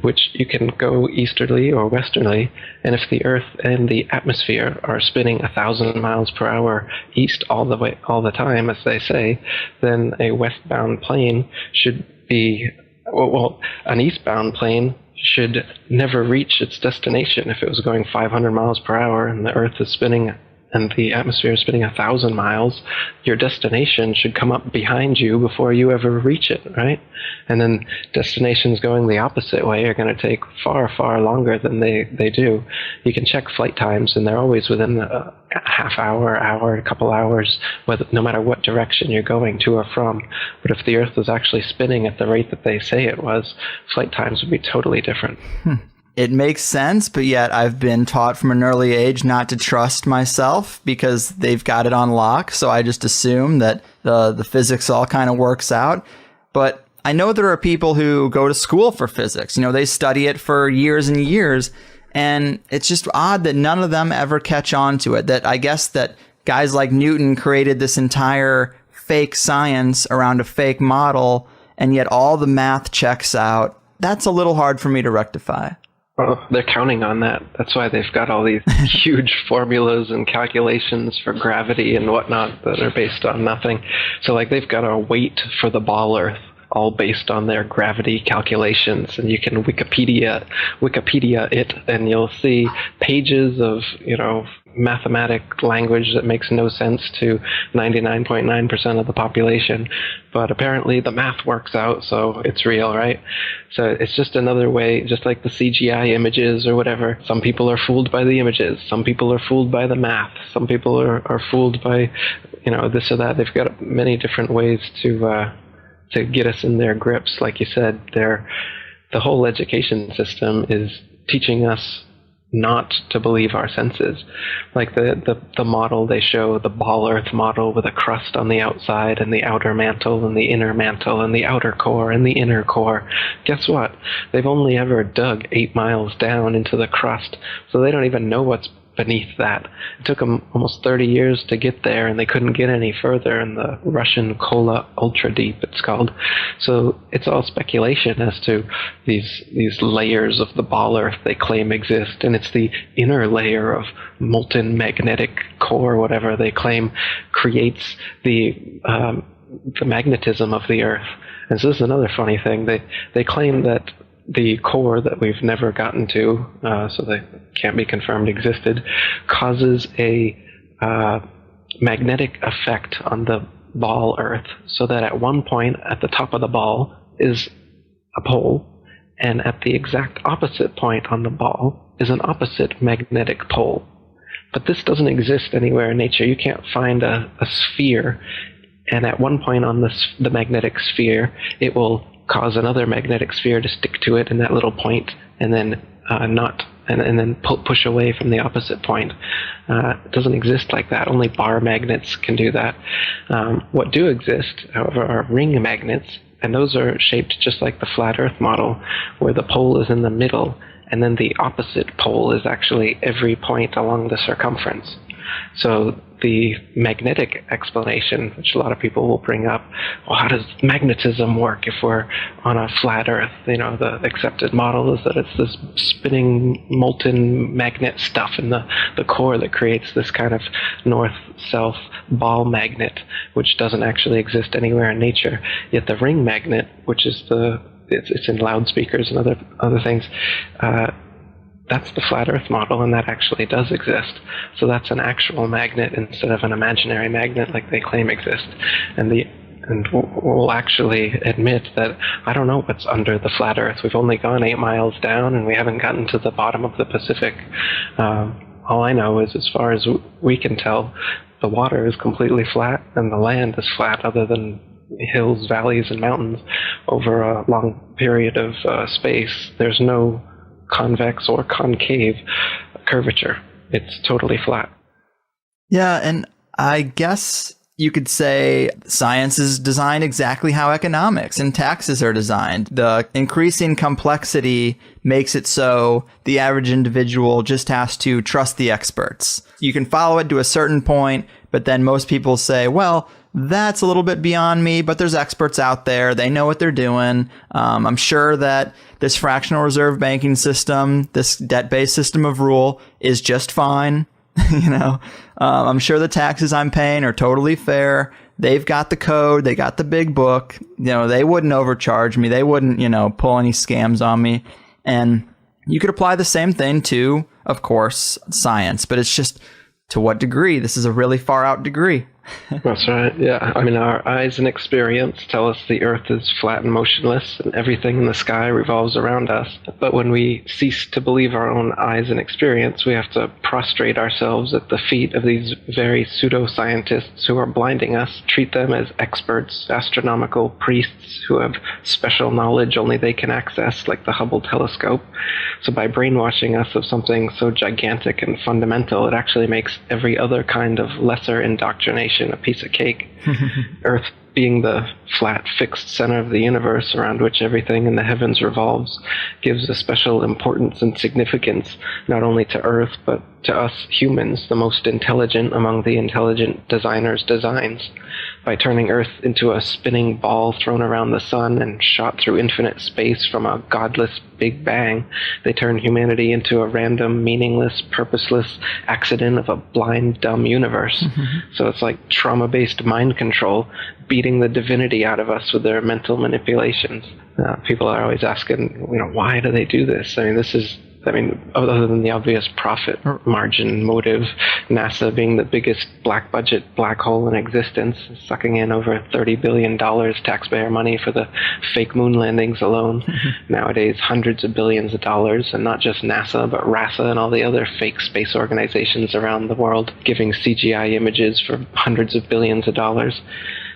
which you can go easterly or westerly, and if the Earth and the atmosphere are spinning 1,000 miles per hour east all the time, as they say, then a westbound plane should be, an eastbound plane should never reach its destination if it was going 500 miles per hour and the Earth is spinning and the atmosphere is spinning 1,000 miles, your destination should come up behind you before you ever reach it, right? And then destinations going the opposite way are going to take far, far longer than they do. You can check flight times, and they're always within a half hour, a couple hours, no matter what direction you're going to or from. But if the Earth was actually spinning at the rate that they say it was, flight times would be totally different. It makes sense, but yet I've been taught from an early age not to trust myself because they've got it on lock. So I just assume that the physics all kind of works out. But I know there are people who go to school for physics. They study it for years and years. And it's just odd that none of them ever catch on to it. That I guess that guys like Newton created this entire fake science around a fake model, and yet all the math checks out. That's a little hard for me to rectify. Well, they're counting on that. That's why they've got all these huge formulas and calculations for gravity and whatnot that are based on nothing. So they've got to wait for the ball Earth all based on their gravity calculations. And you can Wikipedia it, and you'll see pages of, mathematic language that makes no sense to 99.9% of the population. But apparently the math works out, so it's real, right? So it's just another way, just like the CGI images or whatever. Some people are fooled by the images. Some people are fooled by the math. Some people are fooled by, this or that. They've got many different ways to get us in their grips. Like you said, the whole education system is teaching us not to believe our senses. Like the model they show, the ball earth model with a crust on the outside and the outer mantle and the inner mantle and the outer core and the inner core. Guess what? They've only ever dug 8 miles down into the crust, so they don't even know what's beneath that. It took them almost 30 years to get there, and they couldn't get any further in the Russian Kola Ultra Deep, it's called. So it's all speculation as to these layers of the ball earth they claim exist, and it's the inner layer of molten magnetic core, whatever they claim, creates the magnetism of the earth. And so this is another funny thing. They claim that the core that we've never gotten to, so that can't be confirmed existed, causes a magnetic effect on the ball Earth, so that at one point at the top of the ball is a pole, and at the exact opposite point on the ball is an opposite magnetic pole. But this doesn't exist anywhere in nature. You can't find a sphere, and at one point on the magnetic sphere, it will cause another magnetic sphere to stick to it in that little point, and then and then push away from the opposite point. It doesn't exist like that. Only bar magnets can do that. What do exist, however, are ring magnets, and those are shaped just like the flat Earth model, where the pole is in the middle, and then the opposite pole is actually every point along the circumference. So the magnetic explanation, which a lot of people will bring up, well, how does magnetism work if we're on a flat Earth? The accepted model is that it's this spinning molten magnet stuff in the core that creates this kind of north-south ball magnet, which doesn't actually exist anywhere in nature. Yet the ring magnet, which is it's in loudspeakers and other things, that's the flat Earth model, and that actually does exist. So that's an actual magnet instead of an imaginary magnet like they claim exists. And we'll actually admit that I don't know what's under the flat Earth. We've only gone 8 miles down, and we haven't gotten to the bottom of the Pacific. All I know is, as far as we can tell, the water is completely flat, and the land is flat, other than hills, valleys, and mountains over a long period of space. There's no convex or concave curvature. It's totally flat. Yeah, and I guess you could say science is designed exactly how economics and taxes are designed. The increasing complexity makes it so the average individual just has to trust the experts. You can follow it to a certain point, but then most people say, well, that's a little bit beyond me, but there's experts out there. They know what they're doing. I'm sure that this fractional reserve banking system, this debt-based system of rule is just fine. I'm sure the taxes I'm paying are totally fair. They've got the code. They got the big book. They wouldn't overcharge me. They wouldn't, pull any scams on me. And you could apply the same thing to, of course, science, but it's just to what degree? This is a really far out degree. That's right, yeah. I mean, our eyes and experience tell us the Earth is flat and motionless, and everything in the sky revolves around us. But when we cease to believe our own eyes and experience, we have to prostrate ourselves at the feet of these very pseudoscientists who are blinding us, treat them as experts, astronomical priests who have special knowledge only they can access, like the Hubble telescope. So by brainwashing us of something so gigantic and fundamental, it actually makes every other kind of lesser indoctrination a piece of cake. Earth being the flat, fixed center of the universe around which everything in the heavens revolves gives a special importance and significance not only to Earth, but to us humans, the most intelligent among the intelligent designers' designs. by turning Earth into a spinning ball thrown around the sun and shot through infinite space from a godless Big Bang. They turn humanity into a random, meaningless, purposeless accident of a blind, dumb universe. So it's like trauma-based mind control, beating the divinity out of us with their mental manipulations. People are always asking, why do they do this? Other than the obvious profit margin motive, NASA being the biggest black budget black hole in existence, sucking in over $30 billion taxpayer money for the fake moon landings alone. Nowadays, hundreds of billions of dollars, and not just NASA, but RASA and all the other fake space organizations around the world, giving CGI images for hundreds of billions of dollars.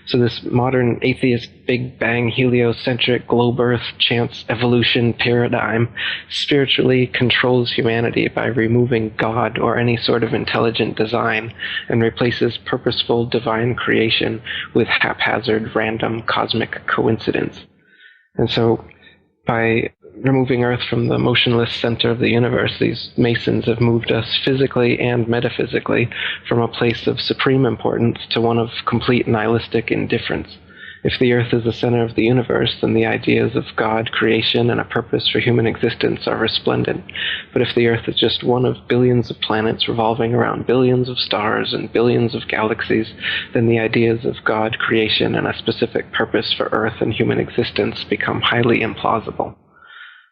So this modern atheist Big Bang heliocentric globe Earth chance evolution paradigm spiritually controls humanity by removing God or any sort of intelligent design and replaces purposeful divine creation with haphazard random cosmic coincidence. And so by removing Earth from the motionless center of the universe, these Masons have moved us physically and metaphysically from a place of supreme importance to one of complete nihilistic indifference. If the Earth is the center of the universe, then the ideas of God, creation, and a purpose for human existence are resplendent. But if the Earth is just one of billions of planets revolving around billions of stars and billions of galaxies, then the ideas of God, creation, and a specific purpose for Earth and human existence become highly implausible.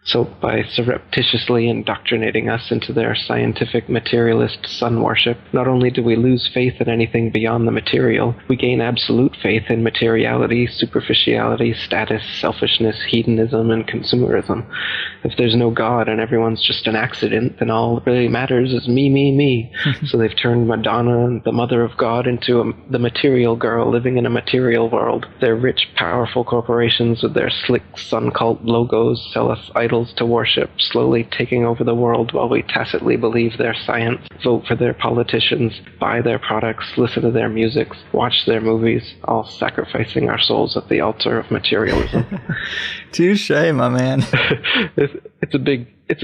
So by surreptitiously indoctrinating us into their scientific materialist sun worship, not only do we lose faith in anything beyond the material, we gain absolute faith in materiality, superficiality, status, selfishness, hedonism, and consumerism. If there's no God and everyone's just an accident, then all that really matters is me, me, me. So they've turned Madonna, the mother of God, into the material girl living in a material world. Their rich, powerful corporations with their slick sun cult logos sell us idols to worship, slowly taking over the world while we tacitly believe their science, vote for their politicians, buy their products, listen to their music, watch their movies, all sacrificing our souls at the altar of materialism. Touche, my man. It's a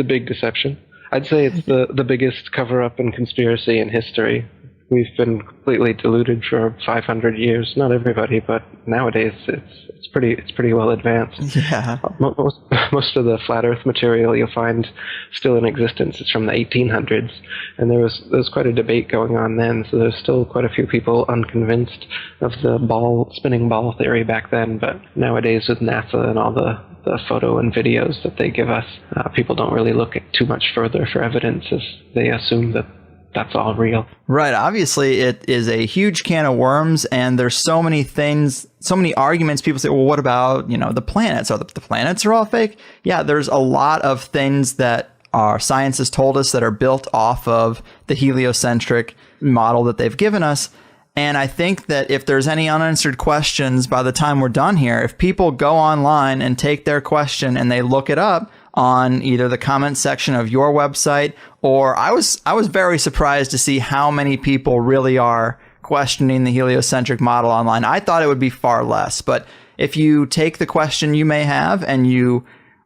big deception. I'd say it's the biggest cover-up and conspiracy in history. We've been completely deluded for 500 years. Not everybody, but nowadays it's pretty well advanced. Yeah. Most of the flat Earth material you'll find still in existence is from the 1800s, and there was quite a debate going on then. So there's still quite a few people unconvinced of the spinning ball theory back then. But nowadays, with NASA and all the photo and videos that they give us, people don't really look at too much further for evidence, as they assume that that's all real. Right. Obviously, it is a huge can of worms, and there's so many things, so many arguments. People say, well, what about, the planets? Are the planets are all fake? Yeah, there's a lot of things that our science has told us that are built off of the heliocentric model that they've given us. And I think that if there's any unanswered questions by the time we're done here, if people go online and take their question and they look it up on either the comment section of your website, or I was very surprised to see how many people really are questioning the heliocentric model online. I thought it would be far less, but if you take the question you may have and you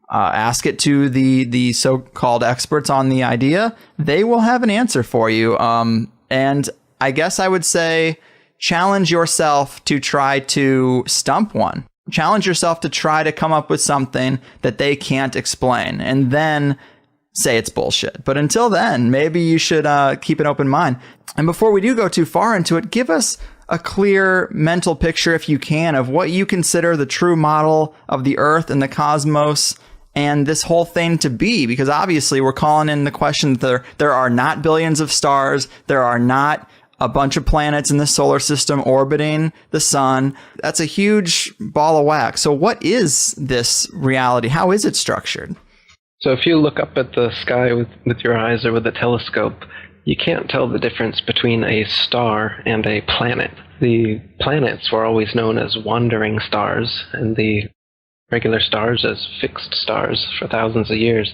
ask it to the so-called experts on the idea, they will have an answer for you. And I guess I would say challenge yourself to try to stump one. Challenge yourself to try to come up with something that they can't explain, and then say it's bullshit. But until then, maybe you should keep an open mind. And before we do go too far into it, give us a clear mental picture, if you can, of what you consider the true model of the Earth and the cosmos and this whole thing to be. Because obviously we're calling in the question that there are not billions of stars, there are not a bunch of planets in the solar system orbiting the sun. That's a huge ball of wax. So what is this reality? How is it structured? So if you look up at the sky with your eyes or with a telescope, you can't tell the difference between a star and a planet. The planets were always known as wandering stars, and the regular stars as fixed stars for thousands of years.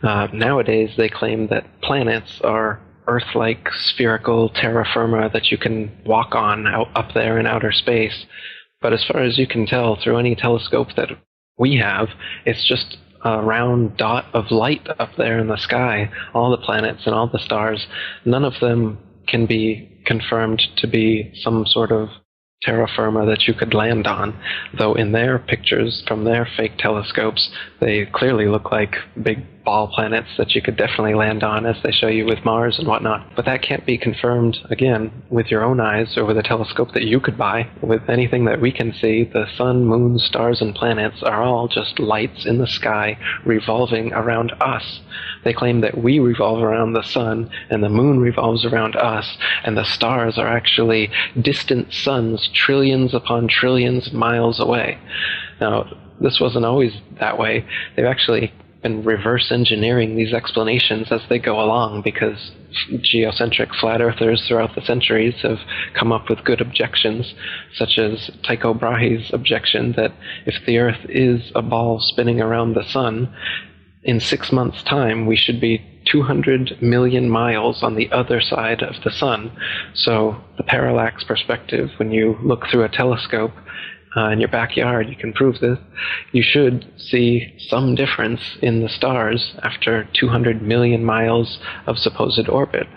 Nowadays, they claim that planets are Earth-like spherical terra firma that you can walk on up there in outer space. But as far as you can tell through any telescope that we have, it's just a round dot of light up there in the sky. All the planets and all the stars, none of them can be confirmed to be some sort of terra firma that you could land on, though in their pictures from their fake telescopes, they clearly look like big ball planets that you could definitely land on, as they show you with Mars and whatnot. But that can't be confirmed, again, with your own eyes or with a telescope that you could buy. With anything that we can see, the sun, moon, stars, and planets are all just lights in the sky revolving around us. They claim that we revolve around the sun and the moon revolves around us, and the stars are actually distant suns trillions upon trillions of miles away. Now, this wasn't always that way. They've actually been reverse engineering these explanations as they go along, because geocentric flat earthers throughout the centuries have come up with good objections, such as Tycho Brahe's objection that if the Earth is a ball spinning around the sun, in 6 months' time we should be 200 million miles on the other side of the sun. So the parallax perspective, when you look through a telescope in your backyard, you can prove this, you should see some difference in the stars after 200 million miles of supposed orbit.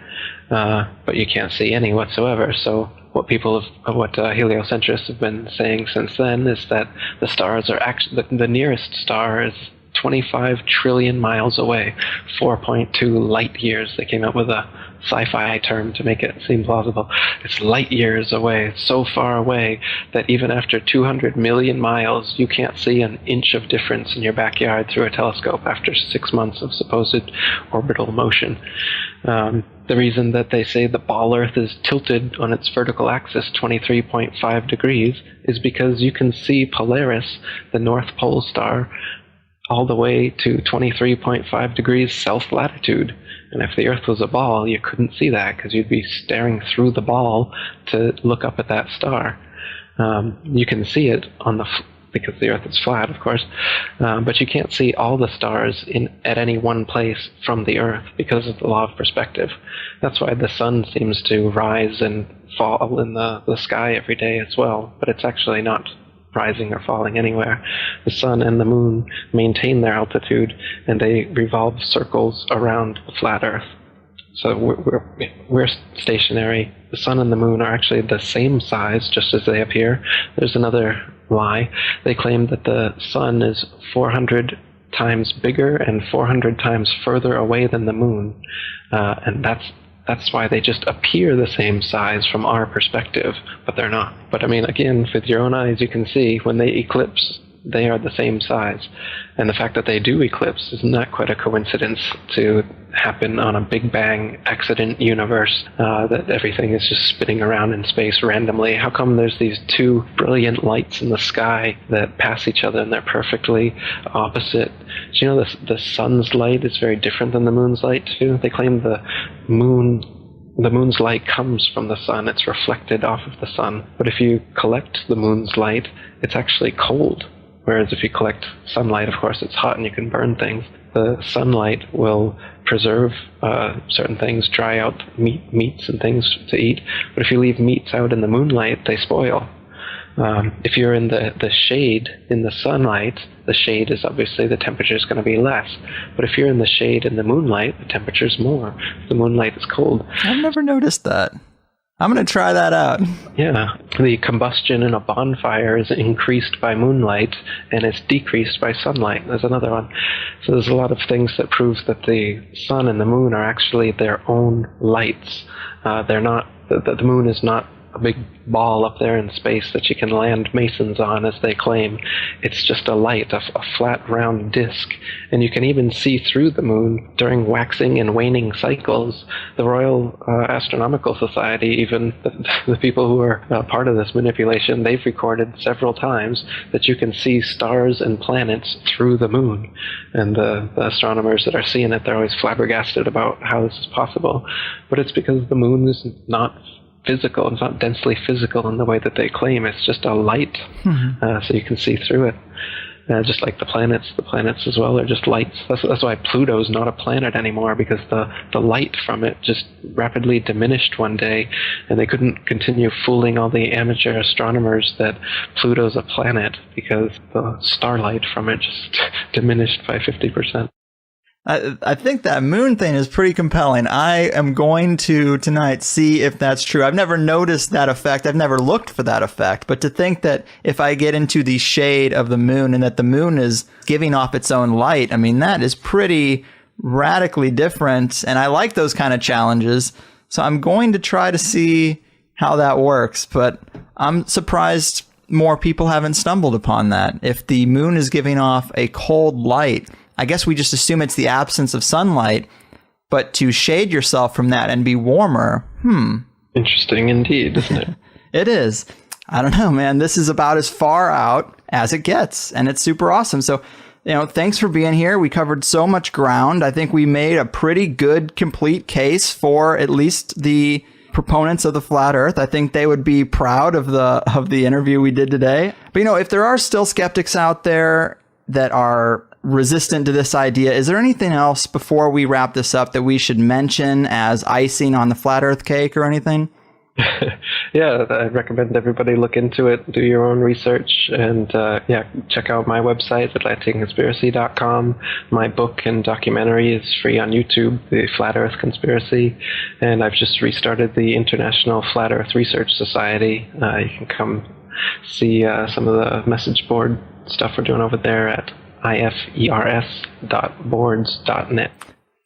But you can't see any whatsoever. So what heliocentrists have been saying since then is that the stars are actually, the nearest star is 25 trillion miles away, 4.2 light years. They came up with a sci-fi term to make it seem plausible. It's light years away. It's so far away that even after 200 million miles, you can't see an inch of difference in your backyard through a telescope after 6 months of supposed orbital motion. The reason that they say the ball Earth is tilted on its vertical axis 23.5 degrees is because you can see Polaris, the North Pole star, all the way to 23.5 degrees south latitude. And if the Earth was a ball, you couldn't see that because you'd be staring through the ball to look up at that star. You can see it on because the Earth is flat, of course, but you can't see all the stars at any one place from the Earth because of the law of perspective. That's why the sun seems to rise and fall in the sky every day as well, but it's actually not rising or falling anywhere. The sun and the moon maintain their altitude, and they revolve circles around the flat Earth. So we're stationary. The sun and the moon are actually the same size, just as they appear. There's another lie. They claim that the sun is 400 times bigger and 400 times further away than the moon, and that's why they just appear the same size from our perspective, but they're not. But I mean, again, with your own eyes, you can see when they eclipse, they are the same size. And the fact that they do eclipse is not quite a coincidence to happen on a Big Bang accident universe, that everything is just spinning around in space randomly. How come there's these two brilliant lights in the sky that pass each other and they're perfectly opposite? Do you know the sun's light is very different than the moon's light too? They claim the moon's light comes from the sun. It's reflected off of the sun. But if you collect the moon's light, it's actually cold. Whereas if you collect sunlight, of course, it's hot and you can burn things. The sunlight will preserve certain things, dry out meats and things to eat. But if you leave meats out in the moonlight, they spoil. If you're in the shade in the sunlight, the shade is obviously the temperature is going to be less. But if you're in the shade in the moonlight, the temperature is more. The moonlight is cold. I've never noticed that. I'm going to try that out. Yeah. The combustion in a bonfire is increased by moonlight and it's decreased by sunlight. There's another one. So there's a lot of things that proves that the sun and the moon are actually their own lights. They're not. The moon is not a big ball up there in space that you can land masons on, as they claim. It's just a light, a flat, round disk. And you can even see through the moon during waxing and waning cycles. The Royal Astronomical Society, even the people who are part of this manipulation, they've recorded several times that you can see stars and planets through the moon. And the astronomers that are seeing it, they're always flabbergasted about how this is possible. But it's because the moon is not physical. It's not densely physical in the way that they claim. It's just a light, so you can see through it. Just like the planets as well are just lights. That's why Pluto's not a planet anymore, because the light from it just rapidly diminished one day, and they couldn't continue fooling all the amateur astronomers that Pluto's a planet because the starlight from it just diminished by 50%. I think that moon thing is pretty compelling. I am going to tonight see if that's true. I've never noticed that effect. I've never looked for that effect. But to think that if I get into the shade of the moon and that the moon is giving off its own light, I mean, that is pretty radically different. And I like those kind of challenges. So I'm going to try to see how that works. But I'm surprised more people haven't stumbled upon that. If the moon is giving off a cold light, I guess we just assume it's the absence of sunlight, but to shade yourself from that and be warmer, Interesting indeed, isn't it? It is. I don't know, man. This is about as far out as it gets, and it's super awesome. So, thanks for being here. We covered so much ground. I think we made a pretty good, complete case for at least the proponents of the flat earth. I think they would be proud of the interview we did today. But, if there are still skeptics out there that are resistant to this idea, is there anything else before we wrap this up that we should mention as icing on the flat earth cake or anything? Yeah, I recommend everybody look into it, do your own research, and check out my website, atlanteanconspiracy.com. My book and documentary is free on YouTube, The Flat Earth Conspiracy, and I've just restarted the International Flat Earth Research Society. You can come see some of the message board stuff we're doing over there at ifers.boards.net.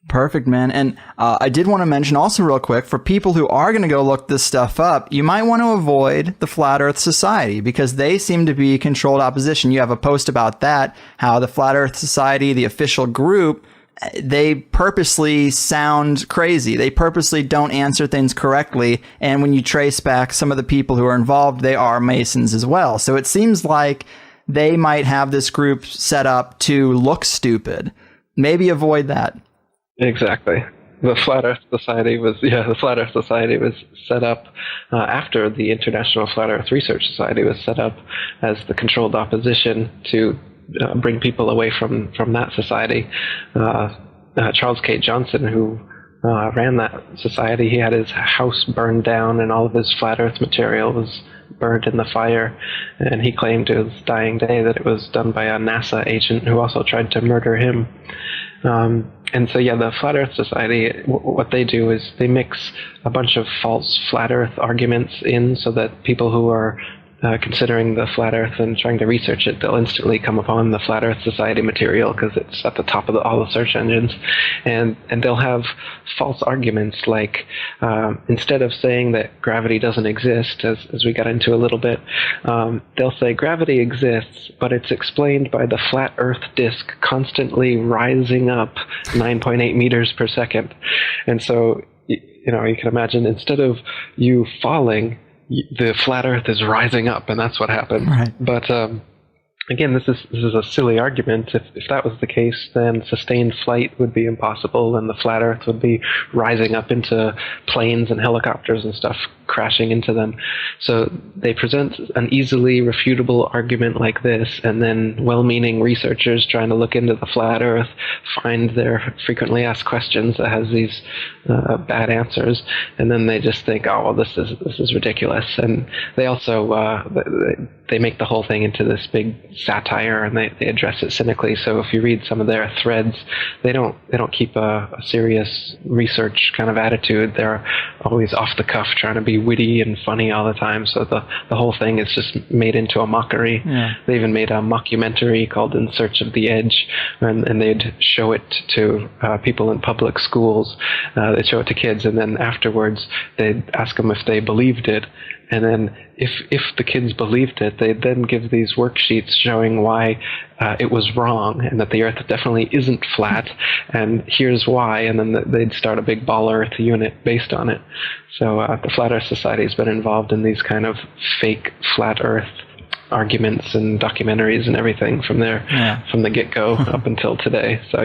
Perfect, man. And I did want to mention also real quick, for people who are going to go look this stuff up, you might want to avoid the Flat Earth Society because they seem to be controlled opposition. You have a post about that, how the Flat Earth Society, the official group, they purposely sound crazy. They purposely don't answer things correctly. And when you trace back some of the people who are involved, they are Masons as well. So it seems like they might have this group set up to look stupid. Maybe avoid that. Exactly. The Flat Earth Society was set up after the International Flat Earth Research Society was set up as the controlled opposition to bring people away from that society. Charles K. Johnson, who ran that society, he had his house burned down and all of his flat earth material was burned in the fire, and he claimed to his dying day that it was done by a NASA agent who also tried to murder him. And so, the Flat Earth Society, what they do is they mix a bunch of false flat earth arguments in so that people who are considering the flat earth and trying to research it, they'll instantly come upon the Flat Earth Society material because it's at the top of all the search engines, and they'll have false arguments like instead of saying that gravity doesn't exist, as we got into a little bit, they'll say gravity exists, but it's explained by the flat earth disk constantly rising up 9.8 meters per second. And so, you can imagine, instead of you falling, the flat earth is rising up, and that's what happened. Right. But again, this is a silly argument. If that was the case, then sustained flight would be impossible, and the flat earth would be rising up into planes and helicopters and stuff, crashing into them. So they present an easily refutable argument like this, and then well-meaning researchers trying to look into the flat earth find their frequently asked questions that has these bad answers, and then they just think, oh, well, this is ridiculous. And they also they make the whole thing into this big satire, and they address it cynically. So if you read some of their threads, they don't keep a serious research kind of attitude. They're always off the cuff, trying to be witty and funny all the time. So the whole thing is just made into a mockery. Yeah. They even made a mockumentary called In Search of the Edge, and they'd show it to people in public schools. They'd show it to kids, and then afterwards they'd ask them if they believed it. And then if the kids believed it, they'd then give these worksheets showing why it was wrong and that the Earth definitely isn't flat, and here's why, and then they'd start a big ball Earth unit based on it. So the Flat Earth Society has been involved in these kind of fake flat Earth arguments and documentaries and everything from the get-go up until today. So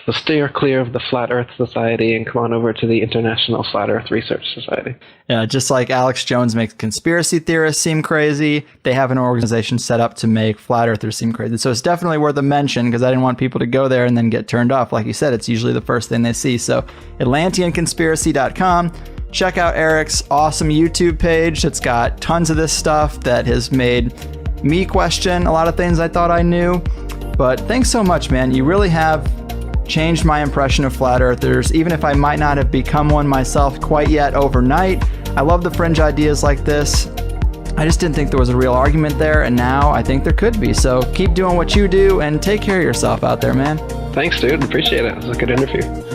so steer clear of the Flat Earth Society and come on over to the International Flat Earth Research Society. Yeah, just like Alex Jones makes conspiracy theorists seem crazy, they have an organization set up to make flat earthers seem crazy. So it's definitely worth a mention because I didn't want people to go there and then get turned off. Like you said, it's usually the first thing they see. So atlanteanconspiracy.com. Check out Eric's awesome YouTube page. It's got tons of this stuff that has made me question a lot of things I thought I knew. But thanks so much, man. You really have changed my impression of flat earthers, even if I might not have become one myself quite yet overnight. I love the fringe ideas like this. I just didn't think there was a real argument there, and now I think there could be. So keep doing what you do and take care of yourself out there, man. Thanks, dude. Appreciate it. It was a good interview.